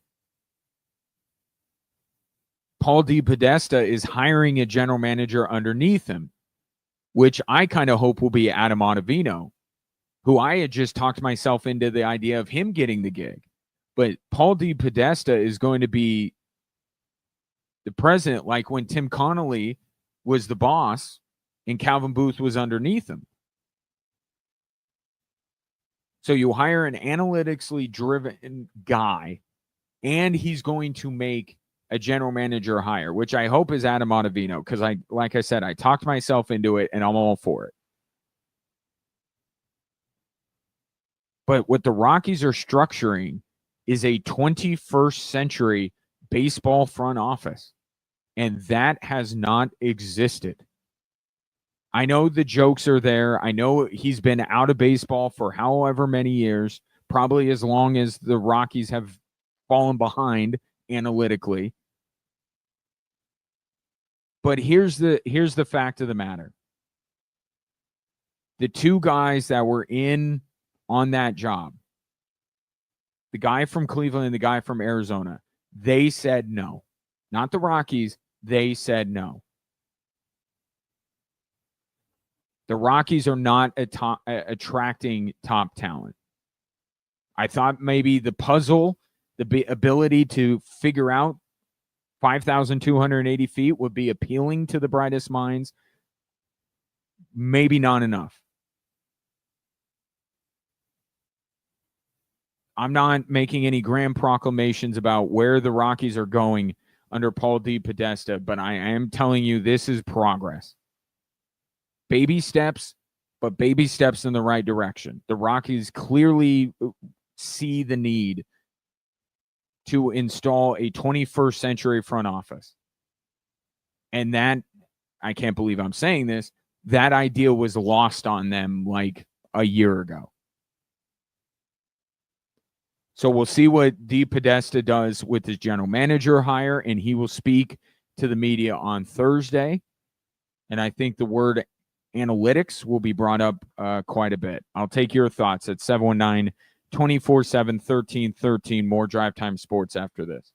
Paul DePodesta is hiring a general manager underneath him, which I kind of hope will be Adam Ottavino, who I had just talked myself into the idea of him getting the gig. But Paul DePodesta is going to be the president, like when Tim Connolly was the boss and Calvin Booth was underneath him. So you hire an analytically driven guy, and he's going to make a general manager hire, which I hope is Adam Ottavino, because like I said, I talked myself into it, and I'm all for it. But what the Rockies are structuring is a 21st century baseball front office, and that has not existed. I know the jokes are there. I know he's been out of baseball for however many years, probably as long as the Rockies have fallen behind analytically. But here's the fact of the matter. The two guys that were in on that job, the guy from Cleveland and the guy from Arizona, they said no. Not the Rockies, they said no. The Rockies are not attracting top talent. I thought maybe the puzzle, the ability to figure out 5,280 feet would be appealing to the brightest minds. Maybe not enough. I'm not making any grand proclamations about where the Rockies are going under Paul DePodesta, but I am telling you this is progress. Baby steps, but baby steps in the right direction. The Rockies clearly see the need to install a 21st century front office. And that, I can't believe I'm saying this, that idea was lost on them like a year ago. So we'll see what DePodesta does with his general manager hire, and he will speak to the media on Thursday. And I think the word analytics will be brought up quite a bit. I'll take your thoughts at 719-247-1313. More Drive Time Sports after this.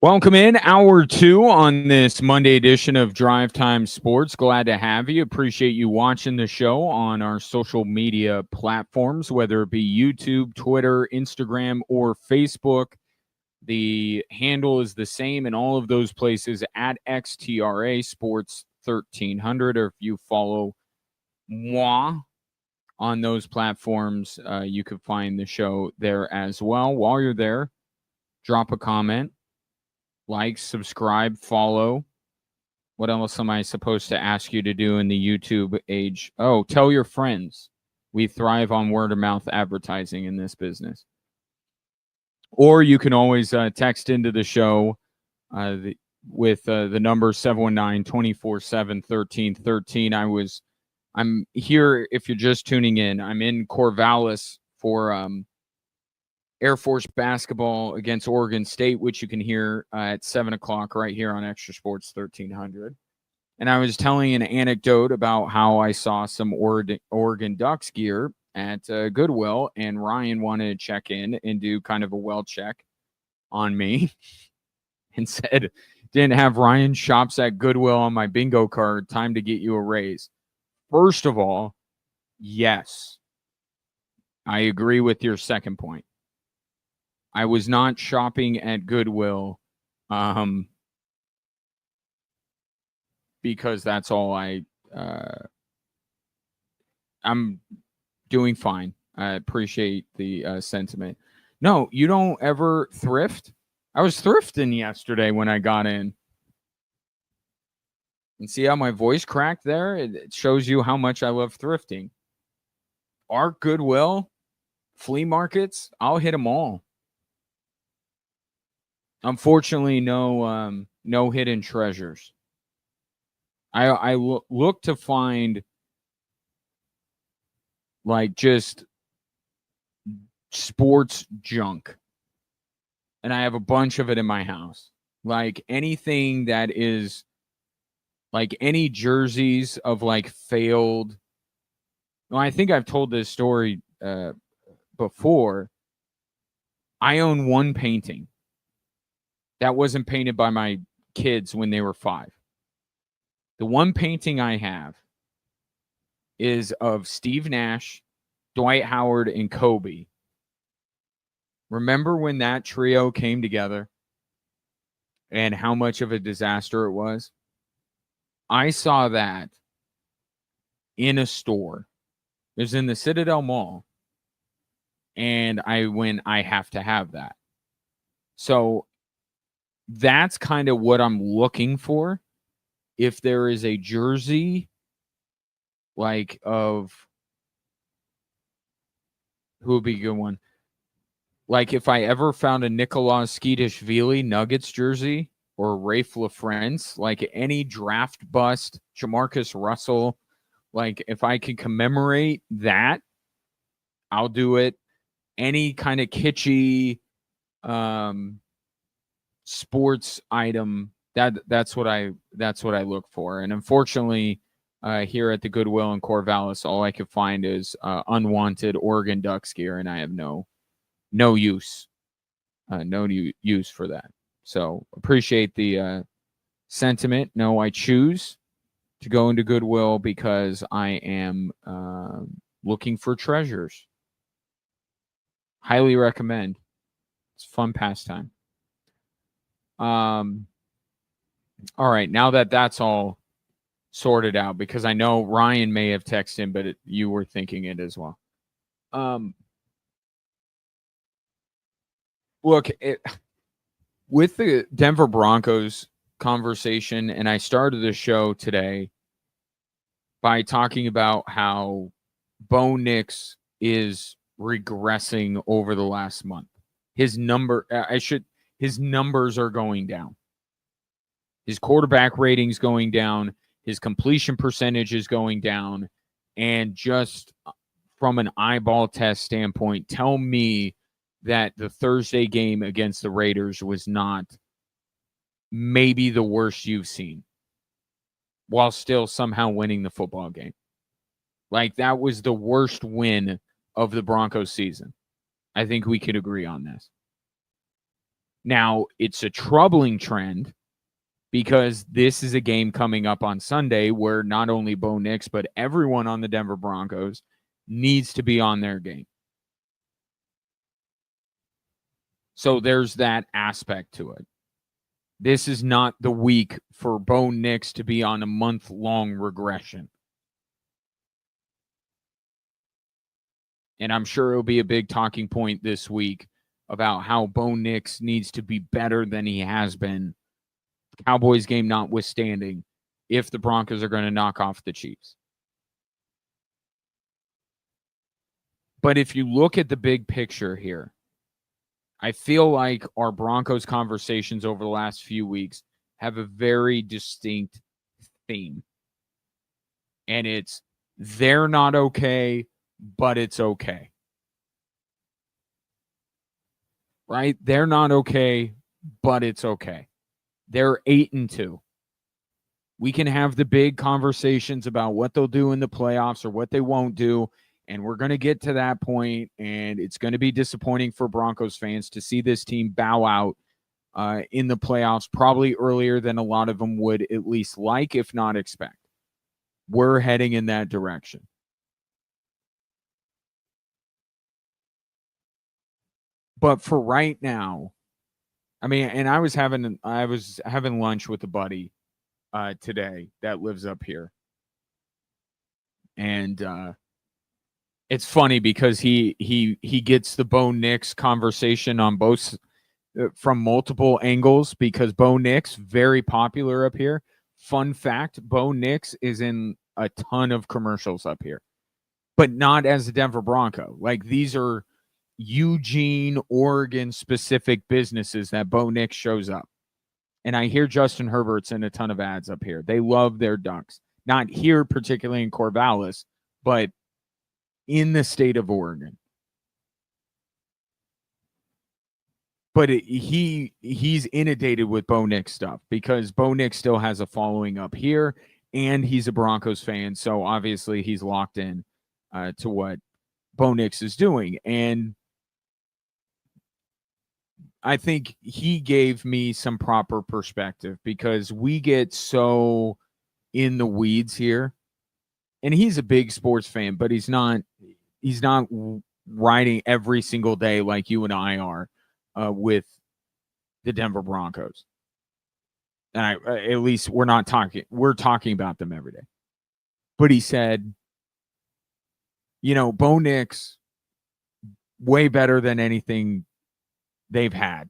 Welcome in hour 2 on this Monday edition of Drive Time Sports. Glad to have you. Appreciate you watching the show on our social media platforms, whether it be YouTube, Twitter, Instagram, or Facebook. The handle is the same in all of those places at XTRA Sports 1300, or if you follow moi on those platforms, you can find the show there as well. While you're there, drop a comment. Like, subscribe, follow. What else am I supposed to ask you to do in the YouTube age? Oh, tell your friends. We thrive on word of mouth advertising in this business. Or you can always text into the show with the number 719-247-1313. I'm here if you're just tuning in. I'm in Corvallis for Air Force basketball against Oregon State, which you can hear at 7 o'clock right here on Extra Sports 1300. And I was telling an anecdote about how I saw some Oregon Ducks gear at Goodwill, and Ryan wanted to check in and do kind of a well check on me and said, didn't have Ryan shops at Goodwill on my bingo card. Time to get you a raise. First of all, yes, I agree with your second point. I was not shopping at Goodwill because that's all I'm doing fine. I appreciate the sentiment. No, you don't ever thrift? I was thrifting yesterday when I got in. And see how my voice cracked there? It shows you how much I love thrifting. Our Goodwill, flea markets, I'll hit them all. Unfortunately, no hidden treasures. I look to find like just sports junk, and I have a bunch of it in my house. Like anything that is like any jerseys of like failed. Well, I think I've told this story before. I own one painting that wasn't painted by my kids when they were 5. The one painting I have is of Steve Nash, Dwight Howard, and Kobe. Remember when that trio came together and how much of a disaster it was? I saw that in a store. It was in the Citadel Mall. And I went, I have to have that. So that's kind of what I'm looking for. If there is a jersey like of who would be a good one? Like if I ever found a Nicolas Skidishvili Nuggets jersey or Rafe LaFrance, like any draft bust, Jamarcus Russell, like if I could commemorate that, I'll do it. Any kind of kitschy sports item, that's what I look for. And unfortunately, here at the Goodwill in Corvallis, all I could find is unwanted Oregon Ducks gear, and I have no use for that. So appreciate the sentiment. No, I choose to go into Goodwill because I am looking for treasures. Highly recommend. It's a fun pastime. All right, now that's all sorted out, because I know Ryan may have texted in, but you were thinking it as well. Look, with the Denver Broncos conversation, and I started the show today by talking about how Bo Nix is regressing over the last month. His numbers are going down. His quarterback rating's going down. His completion percentage is going down. And just from an eyeball test standpoint, tell me that the Thursday game against the Raiders was not maybe the worst you've seen while still somehow winning the football game. Like, that was the worst win of the Broncos season. I think we could agree on this. Now, it's a troubling trend because this is a game coming up on Sunday where not only Bo Nix, but everyone on the Denver Broncos needs to be on their game. So there's that aspect to it. This is not the week for Bo Nix to be on a month-long regression. And I'm sure it'll be a big talking point this week about how Bo Nix needs to be better than he has been, Cowboys game notwithstanding, if the Broncos are going to knock off the Chiefs. But if you look at the big picture here, I feel like our Broncos conversations over the last few weeks have a very distinct theme. And it's they're not okay, but it's okay. Right? They're not okay, but it's okay. They're 8-2. We can have the big conversations about what they'll do in the playoffs or what they won't do. And we're going to get to that point, and it's going to be disappointing for Broncos fans to see this team bow out in the playoffs, probably earlier than a lot of them would at least like, if not expect. We're heading in that direction. But for right now, I mean, and I was having lunch with a buddy today that lives up here. And it's funny because he gets the Bo Nix conversation on both from multiple angles because Bo Nix very popular up here. Fun fact: Bo Nix is in a ton of commercials up here, but not as a Denver Bronco. Like these are Eugene, Oregon specific businesses that Bo Nix shows up. And I hear Justin Herbert's in a ton of ads up here. They love their Ducks. Not here, particularly in Corvallis, but in the state of Oregon. But he's inundated with Bo Nix stuff because Bo Nix still has a following up here, and he's a Broncos fan. So obviously he's locked in to what Bo Nix is doing. And I think he gave me some proper perspective because we get so in the weeds here. And he's a big sports fan, but he's not riding every single day like you and I are with the Denver Broncos. And at least we're talking about them every day. But he said, Bo Nix, way better than anything they've had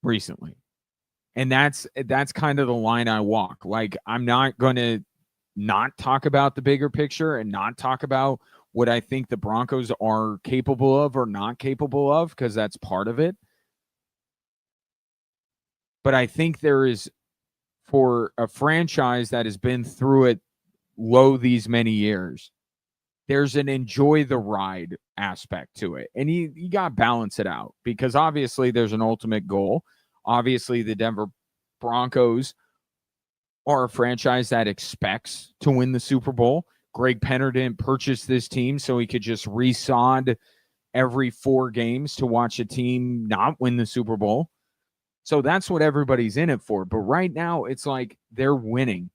recently. And that's kind of the line I walk. Like, I'm not going to not talk about the bigger picture and not talk about what I think the Broncos are capable of or not capable of, because that's part of it. But I think there is, for a franchise that has been through it low these many years, there's an enjoy the ride aspect to it. And you got to balance it out because obviously there's an ultimate goal. Obviously, the Denver Broncos are a franchise that expects to win the Super Bowl. Greg Penner didn't purchase this team so he could just resod every 4 games to watch a team not win the Super Bowl. So that's what everybody's in it for. But right now, it's like they're winning.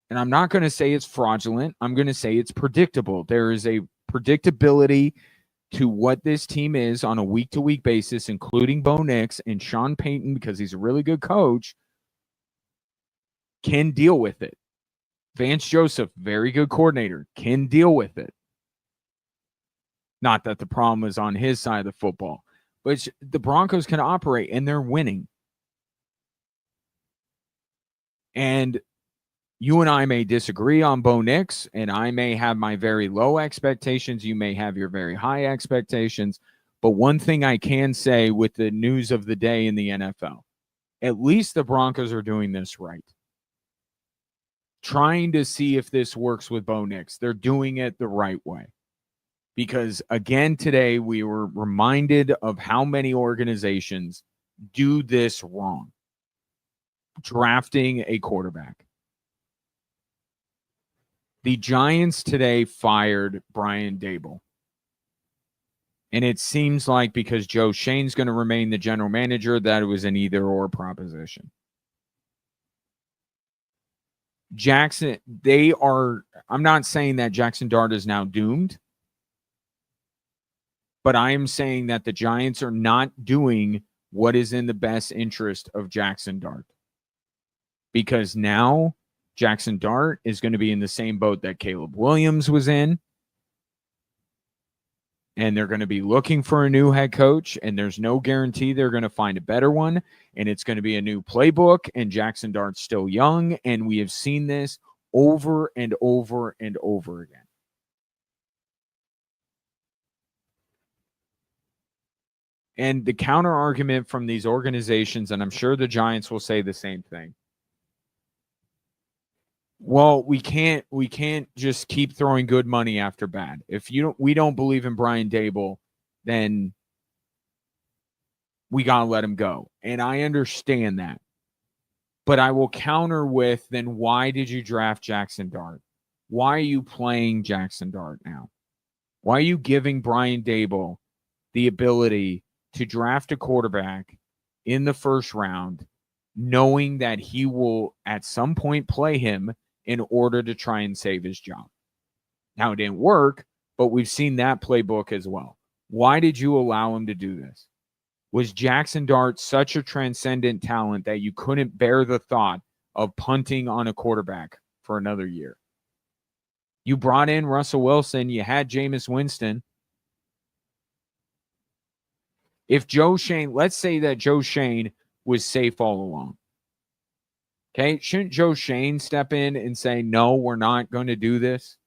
And I'm not going to say it's fraudulent. I'm going to say it's predictable. There is a predictability to what this team is on a week-to-week basis, including Bo Nix and Sean Payton, because he's a really good coach, can deal with it. Vance Joseph, very good coordinator, can deal with it. Not that the problem is on his side of the football, but the Broncos can operate, and they're winning. And you and I may disagree on Bo Nix, and I may have my very low expectations. You may have your very high expectations. But one thing I can say with the news of the day in the NFL, at least the Broncos are doing this right. Trying to see if this works with Bo Nix. They're doing it the right way. Because, again, today we were reminded of how many organizations do this wrong. Drafting a quarterback. The Giants today fired Brian Daboll. And it seems like because Joe Shane's going to remain the general manager, that it was an either-or proposition. Jackson, I'm not saying that Jackson Dart is now doomed, but I am saying that the Giants are not doing what is in the best interest of Jackson Dart. Because now Jackson Dart is going to be in the same boat that Caleb Williams was in. And they're going to be looking for a new head coach, and there's no guarantee they're going to find a better one, and it's going to be a new playbook, and Jackson Dart's still young, and we have seen this over and over and over again. And the counter argument from these organizations, and I'm sure the Giants will say the same thing. Well, we can't just keep throwing good money after bad. If we don't believe in Brian Daboll, then we got to let him go. And I understand that. But I will counter with, then why did you draft Jackson Dart? Why are you playing Jackson Dart now? Why are you giving Brian Daboll the ability to draft a quarterback in the first round, knowing that he will at some point play him in order to try and save his job? Now, it didn't work, but we've seen that playbook as well. Why did you allow him to do this? Was Jackson Dart such a transcendent talent that you couldn't bear the thought of punting on a quarterback for another year? You brought in Russell Wilson. You had Jameis Winston. If Joe Shane, let's say that Joe Shane was safe all along. Okay, shouldn't Joe Shane step in and say, no, we're not going to do this?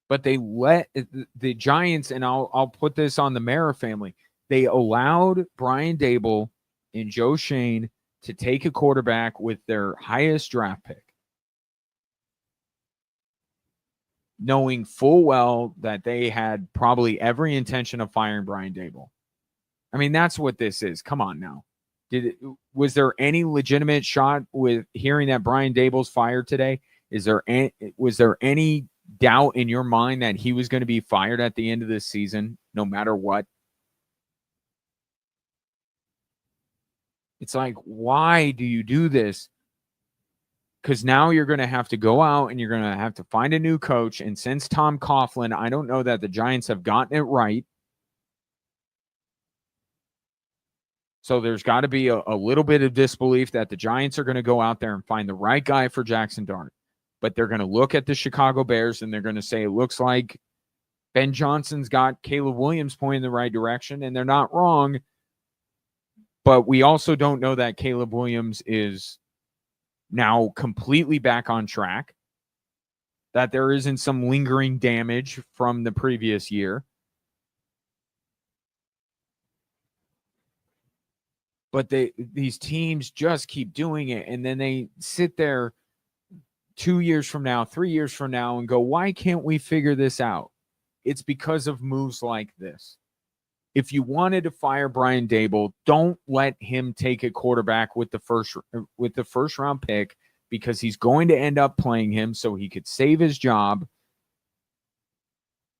But they let the Giants, and I'll put this on the Mara family, they allowed Brian Daboll and Joe Shane to take a quarterback with their highest draft pick, knowing full well that they had probably every intention of firing Brian Daboll. I mean, that's what this is. Come on now. Was there any legitimate shot with hearing that Brian Daboll's fired today? Was there any doubt in your mind that he was going to be fired at the end of this season, no matter what? It's like, why do you do this? Because now you're going to have to go out and you're going to have to find a new coach. And since Tom Coughlin, I don't know that the Giants have gotten it right. So there's got to be a little bit of disbelief that the Giants are going to go out there and find the right guy for Jackson Dart. But they're going to look at the Chicago Bears and they're going to say, it looks like Ben Johnson's got Caleb Williams pointing in the right direction, and they're not wrong. But we also don't know that Caleb Williams is now completely back on track, that there isn't some lingering damage from the previous year. But these teams just keep doing it, and then they sit there 2 years from now, 3 years from now, and go, why can't we figure this out? It's because of moves like this. If you wanted to fire Brian Daboll, don't let him take a quarterback with the first round pick, because he's going to end up playing him so he could save his job.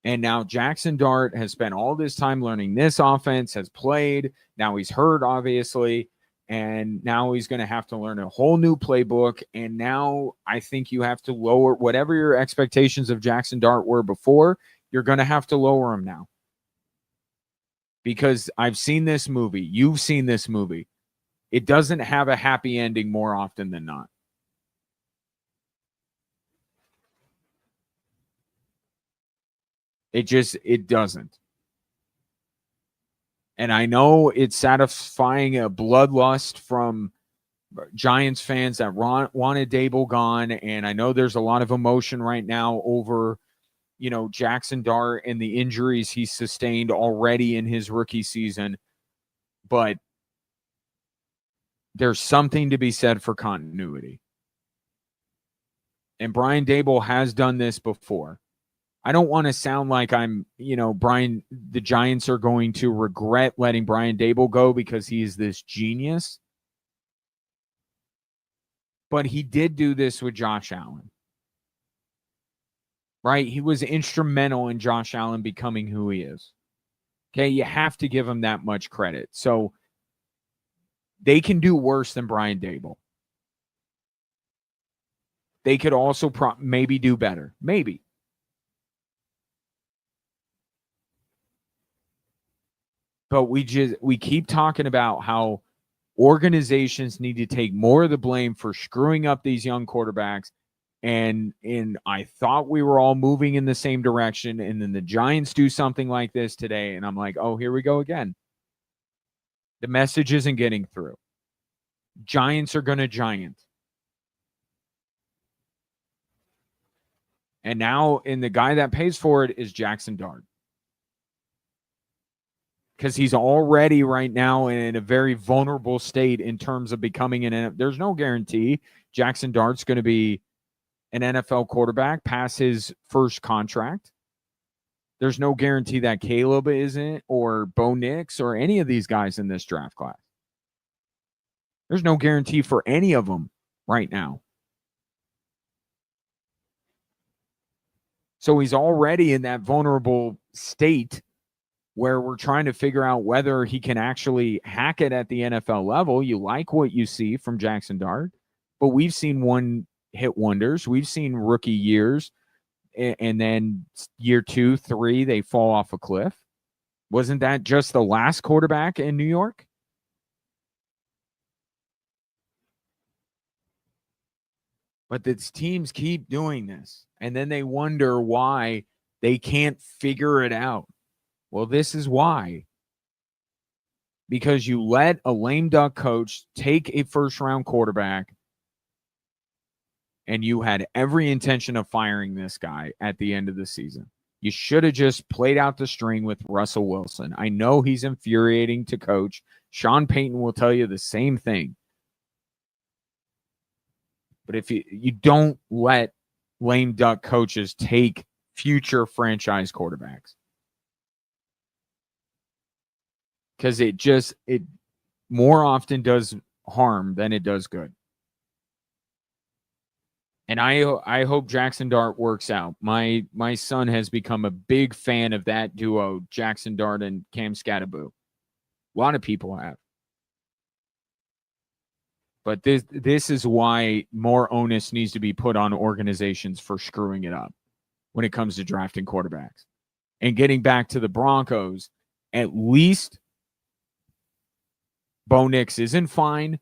And now Jackson Dart has spent all this time learning this offense, has played. Now he's hurt, obviously. And now he's going to have to learn a whole new playbook. And now I think you have to lower whatever your expectations of Jackson Dart were before. You're going to have to lower them now. Because I've seen this movie. You've seen this movie. It doesn't have a happy ending more often than not. It doesn't. And I know it's satisfying a bloodlust from Giants fans that wanted Daboll gone. And I know there's a lot of emotion right now over, Jackson Dart and the injuries he sustained already in his rookie season. But there's something to be said for continuity. And Brian Daboll has done this before. I don't want to sound like I'm, the Giants are going to regret letting Brian Daboll go because he's this genius. But he did do this with Josh Allen. right? He was instrumental in Josh Allen becoming who he is. Okay, you have to give him that much credit. So they can do worse than Brian Dable. They could also maybe do better. Maybe. But we keep talking about how organizations need to take more of the blame for screwing up these young quarterbacks. And I thought we were all moving in the same direction. And then the Giants do something like this today. And I'm like, oh, here we go again. The message isn't getting through. Giants are going to giant. And now, the guy that pays for it is Jackson Dart. Because he's already right now in a very vulnerable state in terms of becoming there's no guarantee Jackson Dart's going to be an NFL quarterback past his first contract. There's no guarantee that Caleb isn't, or Bo Nix, or any of these guys in this draft class. There's no guarantee for any of them right now. So he's already in that vulnerable state where we're trying to figure out whether he can actually hack it at the NFL level. You like what you see from Jackson Dart, but we've seen one-hit wonders. We've seen rookie years, and then year 2, 3, they fall off a cliff. Wasn't that just the last quarterback in New York? But these teams keep doing this, and then they wonder why they can't figure it out. Well, this is why. Because you let a lame duck coach take a first-round quarterback, and you had every intention of firing this guy at the end of the season. You should have just played out the string with Russell Wilson. I know he's infuriating to coach. Sean Payton will tell you the same thing. But if you don't let lame duck coaches take future franchise quarterbacks, because it more often does harm than it does good. And I hope Jackson Dart works out. My son has become a big fan of that duo, Jackson Dart and Cam Scattaboo. A lot of people have. But this is why more onus needs to be put on organizations for screwing it up when it comes to drafting quarterbacks. And getting back to the Broncos, at least Bo Nix isn't fine,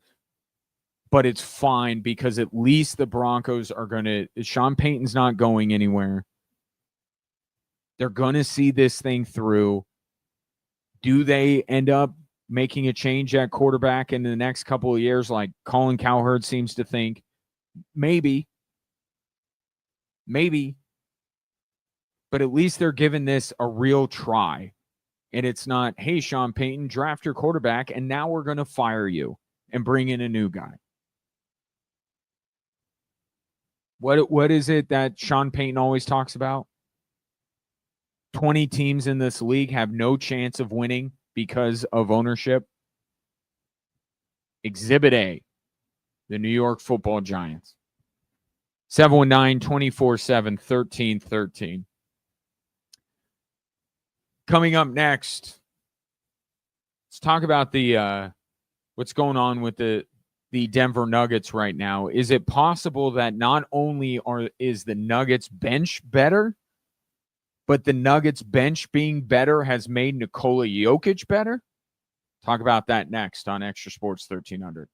but it's fine because at least the Broncos are going to – Sean Payton's not going anywhere. They're going to see this thing through. Do they end up making a change at quarterback in the next couple of years like Colin Cowherd seems to think? Maybe. But at least they're giving this a real try. And it's not, hey, Sean Payton, draft your quarterback, and now we're going to fire you and bring in a new guy. What is it that Sean Payton always talks about? 20 teams in this league have no chance of winning because of ownership. Exhibit A, the New York Football Giants. 719-247-1313. Coming up next, let's talk about the what's going on with the Denver Nuggets right now. Is it possible that not only is the Nuggets bench better, but the Nuggets bench being better has made Nikola Jokic better? Talk about that next on Extra Sports 1300.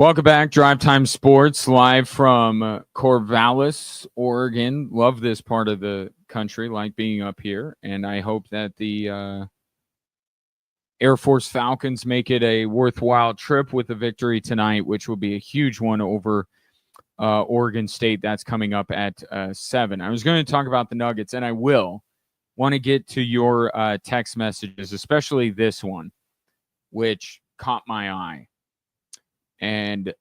Welcome back, Drive Time Sports, live from Corvallis, Oregon. Love this part of the country, like being up here, and I hope that the Air Force Falcons make it a worthwhile trip with the victory tonight, which will be a huge one over Oregon State. That's coming up at 7. I was going to talk about the Nuggets, and I will want to get to your text messages, especially this one, which caught my eye. And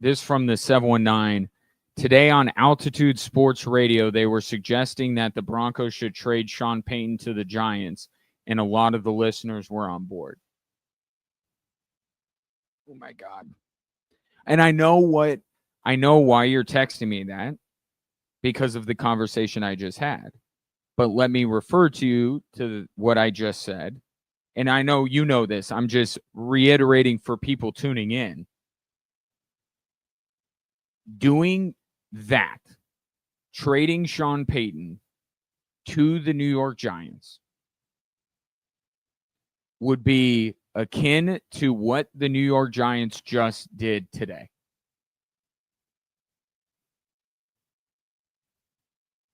this from the 719. Today on Altitude Sports Radio, they were suggesting that the Broncos should trade Sean Payton to the Giants, and a lot of the listeners were on board. Oh, my God. And I know why you're texting me that, because of the conversation I just had. But let me refer to you to what I just said. And I know you know this. I'm just reiterating for people tuning in. Doing that, trading Sean Payton to the New York Giants, would be akin to what the New York Giants just did today.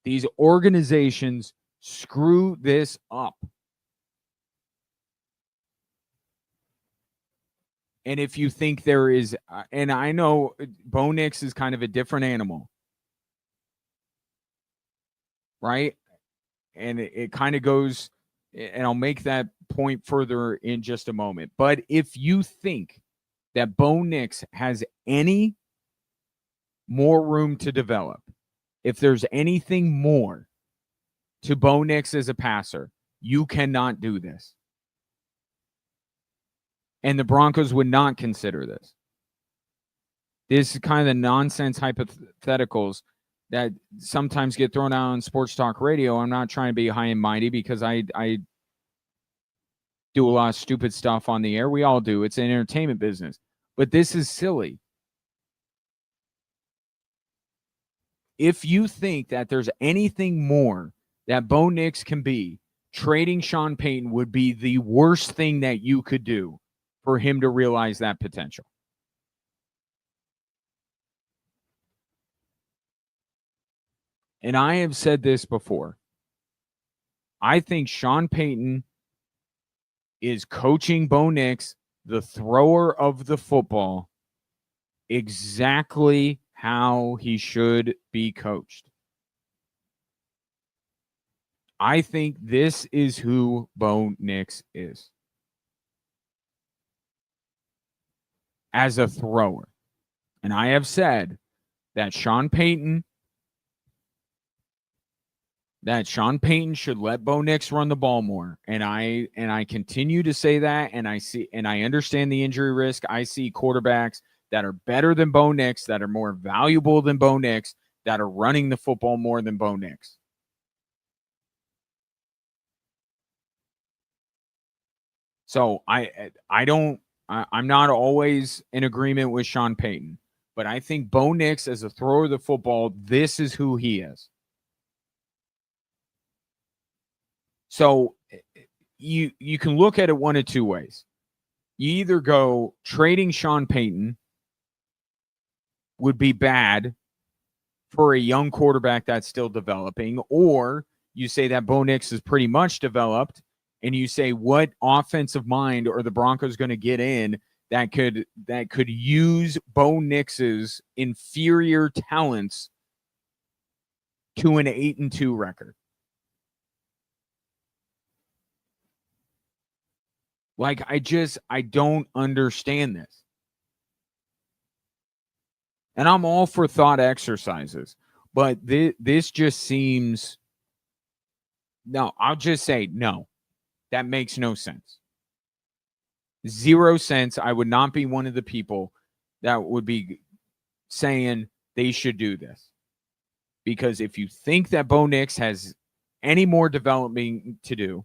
These organizations screw this up. And if you think there is, and I know Bo Nix is kind of a different animal, right? And it kind of goes, and I'll make that point further in just a moment. But if you think that Bo Nix has any more room to develop, if there's anything more to Bo Nix as a passer, you cannot do this. And the Broncos would not consider this. This is kind of the nonsense hypotheticals that sometimes get thrown out on sports talk radio. I'm not trying to be high and mighty, because I do a lot of stupid stuff on the air. We all do. It's an entertainment business. But this is silly. If you think that there's anything more that Bo Nix can be, trading Sean Payton would be the worst thing that you could do for him to realize that potential. And I have said this before. I think Sean Payton is coaching Bo Nix, the thrower of the football, exactly how he should be coached. I think this is who Bo Nix is as a thrower. And I have said that Sean Payton should let Bo Nix run the ball more. And I continue to say that, and I understand the injury risk. I see quarterbacks that are better than Bo Nix, that are more valuable than Bo Nix, that are running the football more than Bo Nix. So I'm not always in agreement with Sean Payton, but I think Bo Nix, as a thrower of the football, this is who he is. So you can look at it one of two ways. You either go trading Sean Payton would be bad for a young quarterback that's still developing, or you say that Bo Nix is pretty much developed, and you say, what offensive mind are the Broncos going to get in that could use Bo Nix's inferior talents to an 8-2 record? Like, I don't understand this. And I'm all for thought exercises, but this just seems, no, I'll just say no. That makes no sense. 0 sense. I would not be one of the people that would be saying they should do this. Because if you think that Bo Nix has any more developing to do,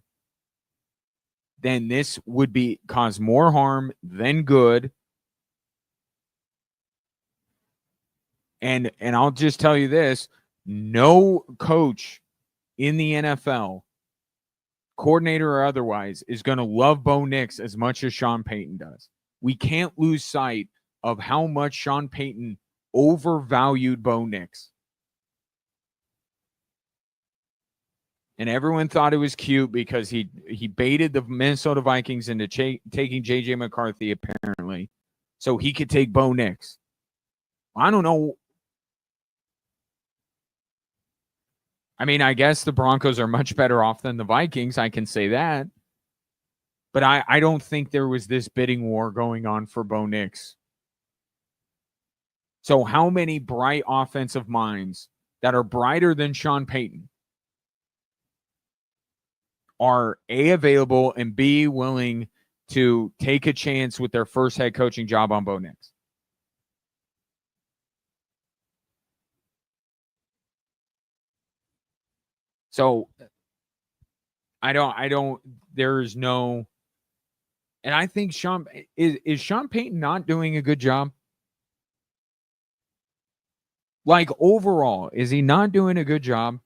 then this would cause more harm than good. And I'll just tell you this, no coach in the NFL, coordinator or otherwise, is going to love Bo Nix as much as Sean Payton does. We can't lose sight of how much Sean Payton overvalued Bo Nix. And everyone thought it was cute because he baited the Minnesota Vikings into taking J.J. McCarthy, apparently, so he could take Bo Nix. I don't know. I mean, I guess the Broncos are much better off than the Vikings. I can say that. But I don't think there was this bidding war going on for Bo Nix. So how many bright offensive minds that are brighter than Sean Payton are A, available, and B, willing to take a chance with their first head coaching job on Bo Nix? So I don't, there's no, and I think is Sean Payton not doing a good job? Like, overall, is he not doing a good job?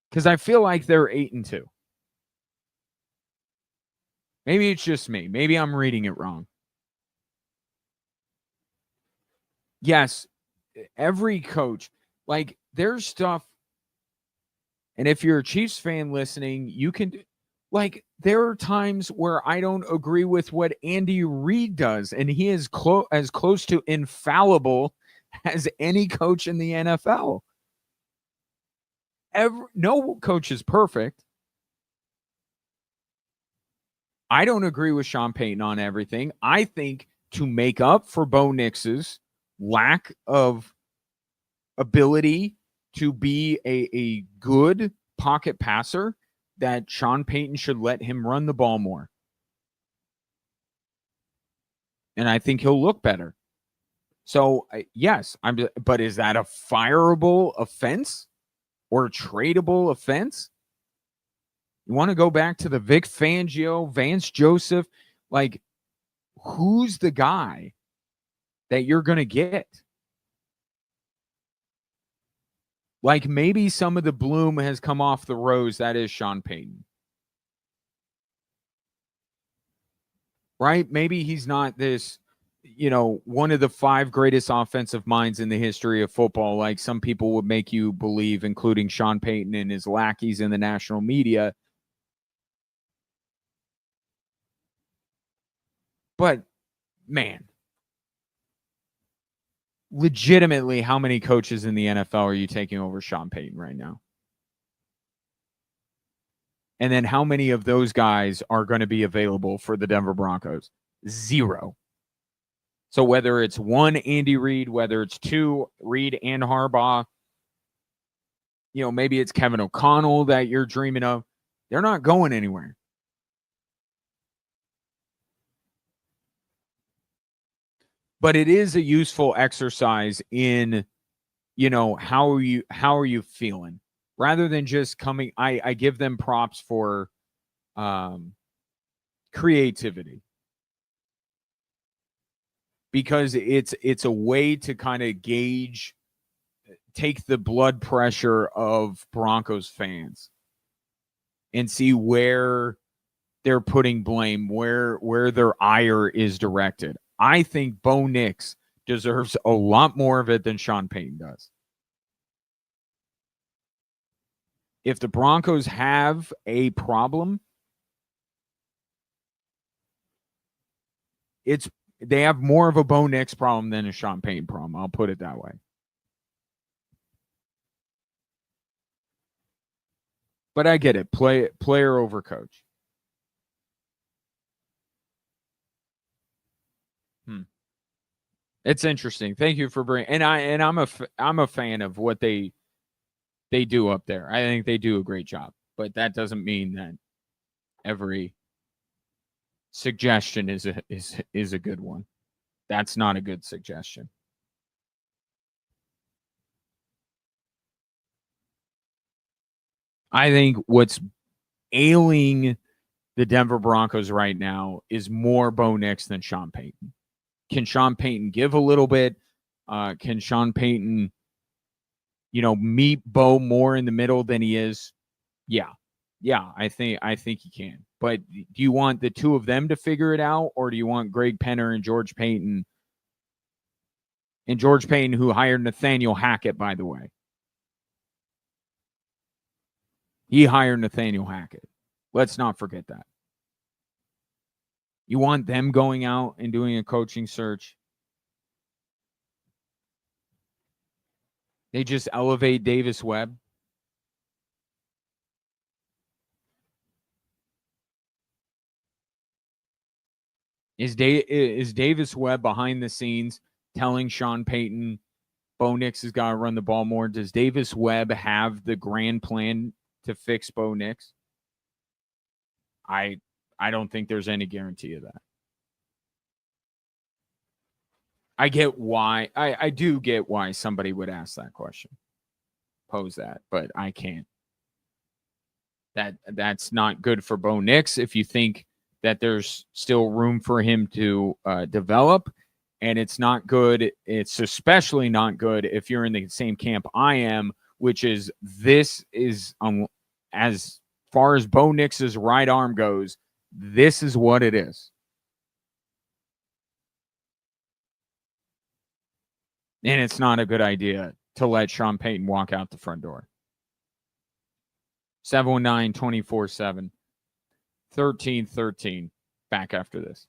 Because I feel like they're 8-2. Maybe it's just me. Maybe I'm reading it wrong. Yes, every coach, like, there's stuff. And if you're a Chiefs fan listening, you can, like, there are times where I don't agree with what Andy Reid does, and he is as close to infallible as any coach in the NFL. No coach is perfect. I don't agree with Sean Payton on everything. I think to make up for Bo Nix's lack of ability to be a good pocket passer, that Sean Payton should let him run the ball more. And I think he'll look better. So, yes, but is that a fireable offense or a tradable offense? You want to go back to the Vic Fangio, Vance Joseph, like, who's the guy that you're going to get? Like, maybe some of the bloom has come off the rose. That is Sean Payton. Right? Maybe he's not this, one of the 5 greatest offensive minds in the history of football, like some people would make you believe, including Sean Payton and his lackeys in the national media. But, man, legitimately, how many coaches in the NFL are you taking over Sean Payton right now? And then how many of those guys are going to be available for the Denver Broncos? 0. So whether it's 1, Andy Reid, whether it's 2, Reid and Harbaugh, maybe it's Kevin O'Connell that you're dreaming of, they're not going anywhere. But it is a useful exercise in, how are you feeling? Rather than just coming, I give them props for creativity. Because it's a way to kind of take the blood pressure of Broncos fans and see where they're putting blame, where their ire is directed. I think Bo Nix deserves a lot more of it than Sean Payton does. If the Broncos have a problem, they have more of a Bo Nix problem than a Sean Payton problem. I'll put it that way. But I get it. Player over coach. It's interesting. Thank you for bringing. I'm a fan of what they do up there. I think they do a great job. But that doesn't mean that every suggestion is a good one. That's not a good suggestion. I think what's ailing the Denver Broncos right now is more Bo Nix than Sean Payton. Can Sean Payton give a little bit? Can Sean Payton, meet Bo more in the middle than he is? Yeah. I think he can. But do you want the two of them to figure it out, or do you want Greg Penner and George Payton? And George Payton, who hired Nathaniel Hackett, by the way. He hired Nathaniel Hackett. Let's not forget that. You want them going out and doing a coaching search? They just elevate Davis Webb. Is Davis Webb behind the scenes telling Sean Payton, Bo Nix has got to run the ball more? Does Davis Webb have the grand plan to fix Bo Nix? I don't think there's any guarantee of that. I get why. I do get why somebody would ask that question, pose that, but I can't. That's not good for Bo Nix if you think that there's still room for him to develop, and it's not good. It's especially not good if you're in the same camp I am, which is this is as far as Bo Nix's right arm goes, this is what it is. And it's not a good idea to let Sean Payton walk out the front door. 719-24-7. 13-13. Back after this.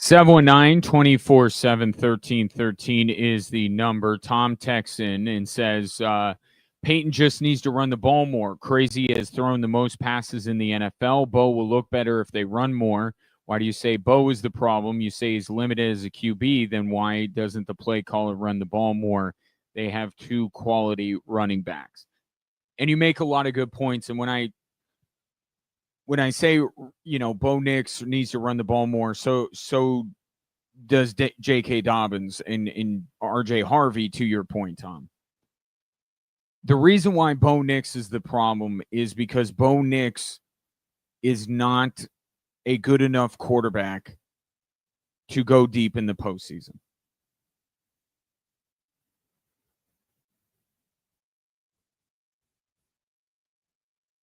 719-247-1313 is the number. Tom texts in and says, Peyton just needs to run the ball more. Crazy has thrown the most passes in the NFL. Bo will look better if they run more. Why do you say Bo is the problem? You say he's limited as a QB. Then why doesn't the play caller run the ball more? They have two quality running backs. And you make a lot of good points. And when I say, Bo Nix needs to run the ball more, so does J.K. Dobbins and R.J. Harvey, to your point, Tom. The reason why Bo Nix is the problem is because Bo Nix is not a good enough quarterback to go deep in the postseason.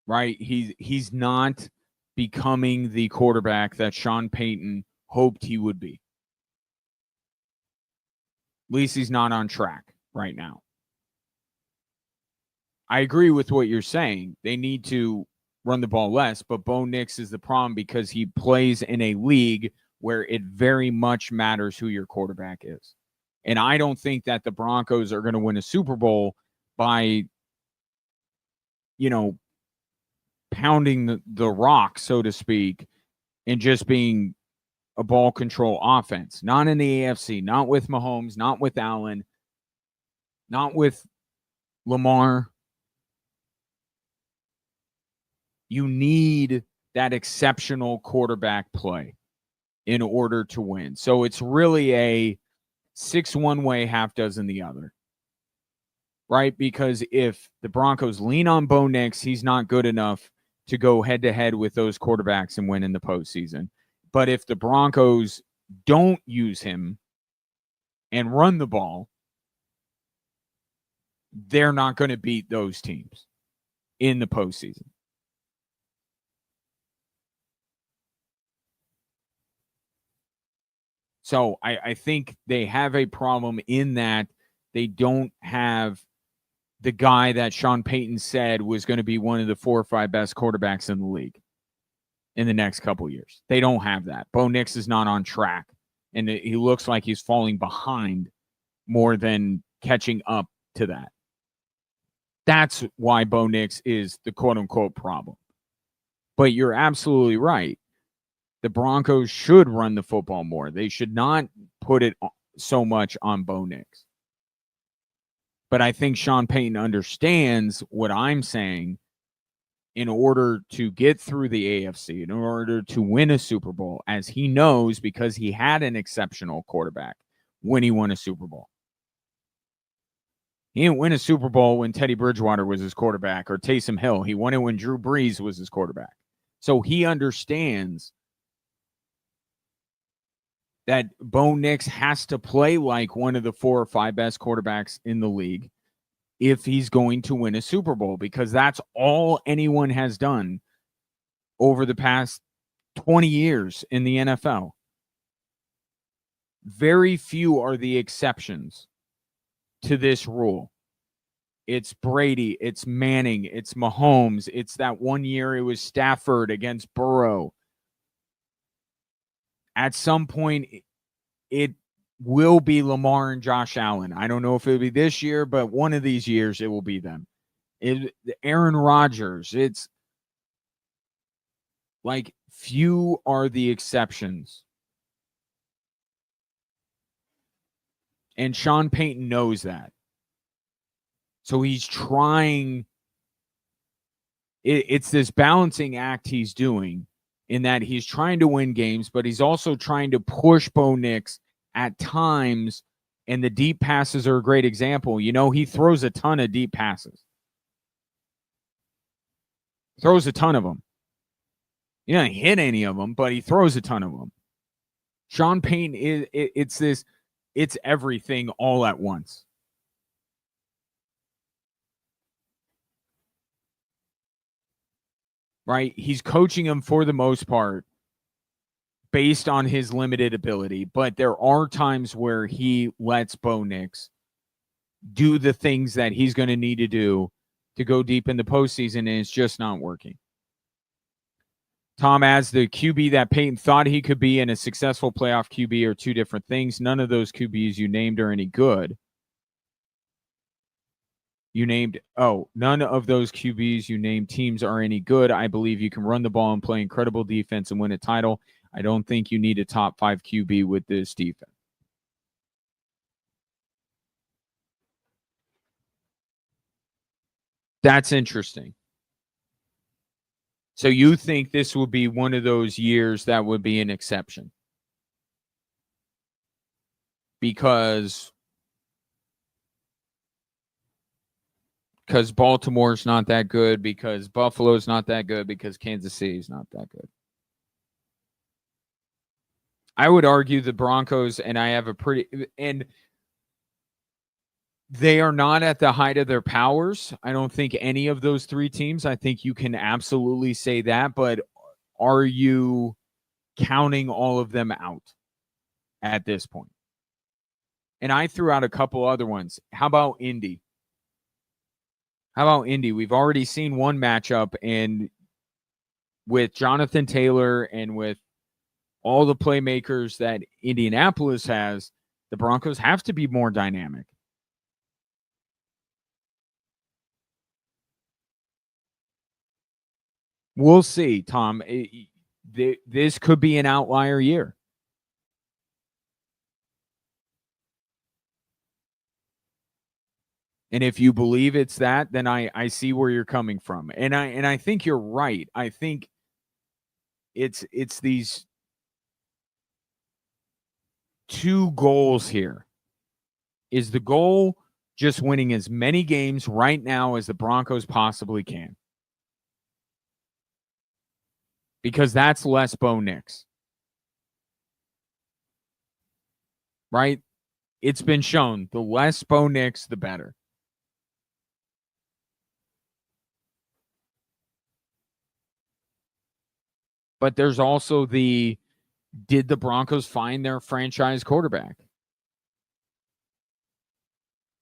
Right? He's not becoming the quarterback that Sean Payton hoped he would be. At least he's not on track right now. I agree with what you're saying. They need to run the ball less, but Bo Nix is the problem because he plays in a league where it very much matters who your quarterback is. And I don't think that the Broncos are going to win a Super Bowl by, pounding the rock, so to speak, and just being a ball control offense. Not in the AFC, not with Mahomes, not with Allen, not with Lamar. You need that exceptional quarterback play in order to win. So it's really a 6 one way, half dozen the other. Right? Because if the Broncos lean on Bo Nix, he's not good enough to go head-to-head with those quarterbacks and win in the postseason. But if the Broncos don't use him and run the ball, they're not going to beat those teams in the postseason. So I think they have a problem in that they don't have the guy that Sean Payton said was going to be one of the 4 or 5 best quarterbacks in the league in the next couple of years. They don't have that. Bo Nix is not on track, and he looks like he's falling behind more than catching up to that. That's why Bo Nix is the quote-unquote problem. But you're absolutely right. The Broncos should run the football more. They should not put it so much on Bo Nix. But I think Sean Payton understands what I'm saying. In order to get through the AFC, in order to win a Super Bowl, as he knows because he had an exceptional quarterback when he won a Super Bowl. He didn't win a Super Bowl when Teddy Bridgewater was his quarterback or Taysom Hill. He won it when Drew Brees was his quarterback. So he understands that Bo Nix has to play like one of the 4 or 5 best quarterbacks in the league if he's going to win a Super Bowl, because that's all anyone has done over the past 20 years in the NFL. Very few are the exceptions to this rule. It's Brady, it's Manning, it's Mahomes, it's that one year it was Stafford against Burrow. At some point, it will be Lamar and Josh Allen. I don't know if it'll be this year, but one of these years it will be them. Aaron Rodgers. It's like few are the exceptions. And Sean Payton knows that. So he's trying. It's this balancing act he's doing in that he's trying to win games, but he's also trying to push Bo Nix at times, and the deep passes are a great example. He throws a ton of deep passes. Throws a ton of them. He doesn't hit any of them, but he throws a ton of them. Sean Payton, it's everything all at once. Right? He's coaching him for the most part based on his limited ability, but there are times where he lets Bo Nix do the things that he's going to need to do to go deep in the postseason, and it's just not working. Tom, as the QB that Peyton thought he could be and a successful playoff QB are two different things. None of those QBs you named are any good. None of those QBs you named teams are any good. I believe you can run the ball and play incredible defense and win a title. I don't think you need a top 5 QB with this defense. That's interesting. So you think this will be one of those years that would be an exception? Because Baltimore's not that good, because Buffalo's not that good, because Kansas City's not that good. I would argue the Broncos, and they are not at the height of their powers. I don't think any of those three teams, I think you can absolutely say that, but are you counting all of them out at this point? And I threw out a couple other ones. How about Indy? We've already seen one matchup, and with Jonathan Taylor and with all the playmakers that Indianapolis has, the Broncos have to be more dynamic. We'll see, Tom. This could be an outlier year. And if you believe it's that, then I see where you're coming from. And I think you're right. I think it's these two goals here. Is the goal just winning as many games right now as the Broncos possibly can? Because that's less Bo Nix. Right? It's been shown, the less Bo Nix, the better. But there's also did the Broncos find their franchise quarterback?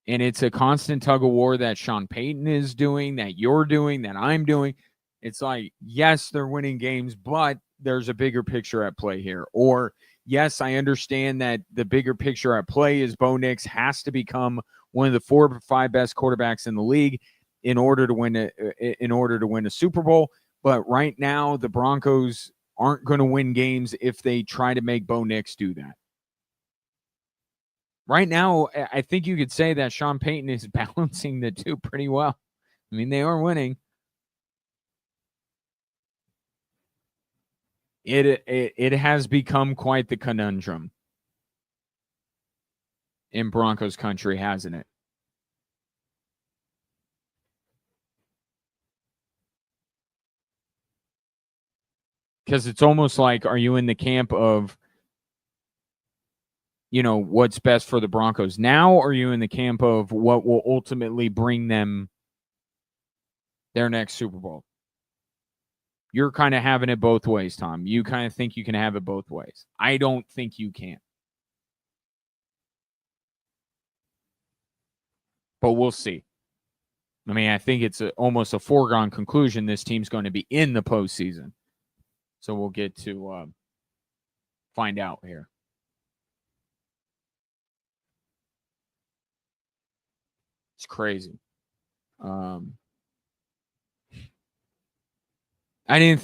And it's a constant tug of war that Sean Payton is doing, that you're doing, that I'm doing. It's like, yes, they're winning games, but there's a bigger picture at play here. Or, yes, I understand that the bigger picture at play is Bo Nix has to become one of the 4 or 5 best quarterbacks in the league in order to win a Super Bowl. But right now, the Broncos aren't going to win games if they try to make Bo Nix do that. Right now, I think you could say that Sean Payton is balancing the two pretty well. I mean, they are winning. It has become quite the conundrum in Broncos country, hasn't it? Because it's almost like, are you in the camp of, what's best for the Broncos now, or are you in the camp of what will ultimately bring them their next Super Bowl? You're kind of having it both ways, Tom. You kind of think you can have it both ways. I don't think you can. But we'll see. I mean, I think it's almost a foregone conclusion this team's going to be in the postseason. So we'll get to find out here. It's crazy. I didn't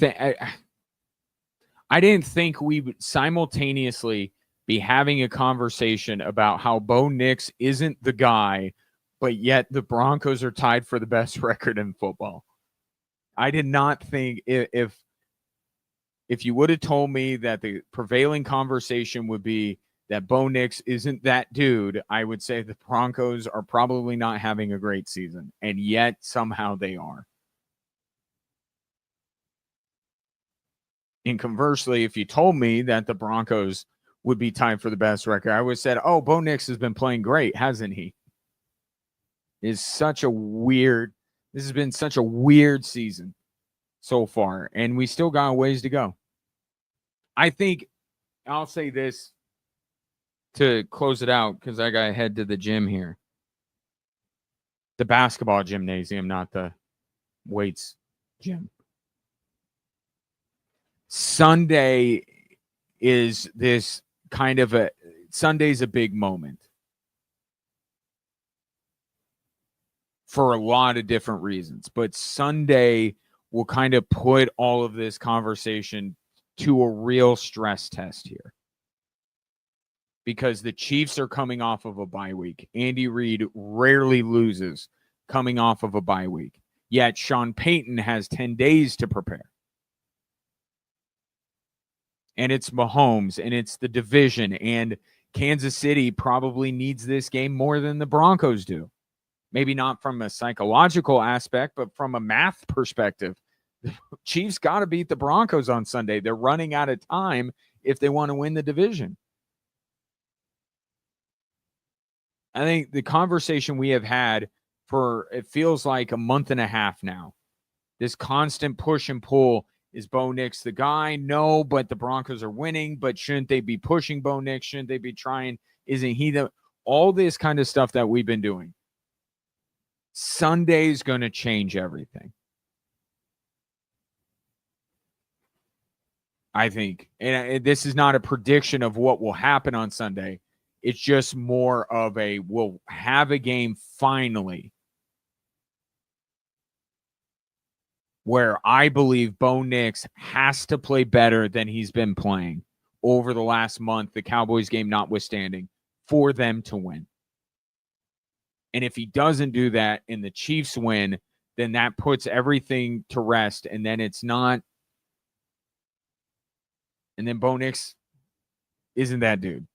think we would simultaneously be having a conversation about how Bo Nix isn't the guy, but yet the Broncos are tied for the best record in football. I did not think if you would have told me that the prevailing conversation would be that Bo Nix isn't that dude, I would say the Broncos are probably not having a great season, and yet somehow they are. And conversely, if you told me that the Broncos would be tied for the best record, I would have said, oh, Bo Nix has been playing great, hasn't he? This has been such a weird season so far, and we still got a ways to go. I think I'll say this to close it out because I got to head to the gym here. The basketball gymnasium, not the weights gym. Sunday is this kind of Sunday's a big moment for a lot of different reasons, but Sunday will kind of put all of this conversation to a real stress test here, because the Chiefs are coming off of a bye week. Andy Reid rarely loses coming off of a bye week, yet Sean Payton has 10 days to prepare. And it's Mahomes, and it's the division, and Kansas City probably needs this game more than the Broncos do. Maybe not from a psychological aspect, but from a math perspective. The Chiefs got to beat the Broncos on Sunday. They're running out of time if they want to win the division. I think the conversation we have had for, it feels like a month and a half now, this constant push and pull. Is Bo Nix the guy? No, but the Broncos are winning. But shouldn't they be pushing Bo Nix? Shouldn't they be trying? Isn't he the... All this kind of stuff that we've been doing. Sunday's going to change everything, I think. And this is not a prediction of what will happen on Sunday. It's just more of a, we'll have a game finally where I believe Bo Nix has to play better than he's been playing over the last month, the Cowboys game notwithstanding, for them to win. And if he doesn't do that and the Chiefs win, then that puts everything to rest, and then it's not. And then Bo Nix isn't that dude.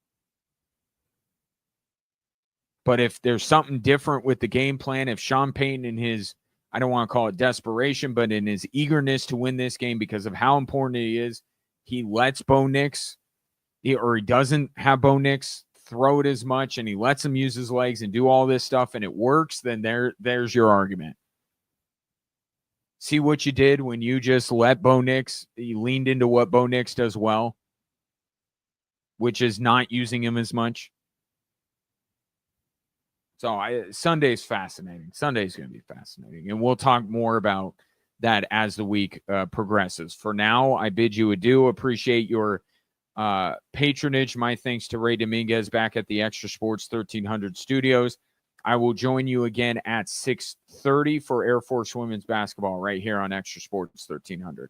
But if there's something different with the game plan, if Sean Payton in his, I don't want to call it desperation, but in his eagerness to win this game because of how important he is, he lets Bo Nix, or he doesn't have Bo Nix throw it as much, and he lets him use his legs and do all this stuff, and it works, then there's your argument. See what you did when you just let Bo Nix, you leaned into what Bo Nix does well, which is not using him as much. So Sunday's fascinating. Sunday's going to be fascinating. And we'll talk more about that as the week progresses. For now, I bid you adieu. Appreciate your patronage. My thanks to Ray Dominguez back at the Extra Sports 1300 studios. I will join you again at 6:30 for Air Force women's basketball right here on Extra Sports 1300.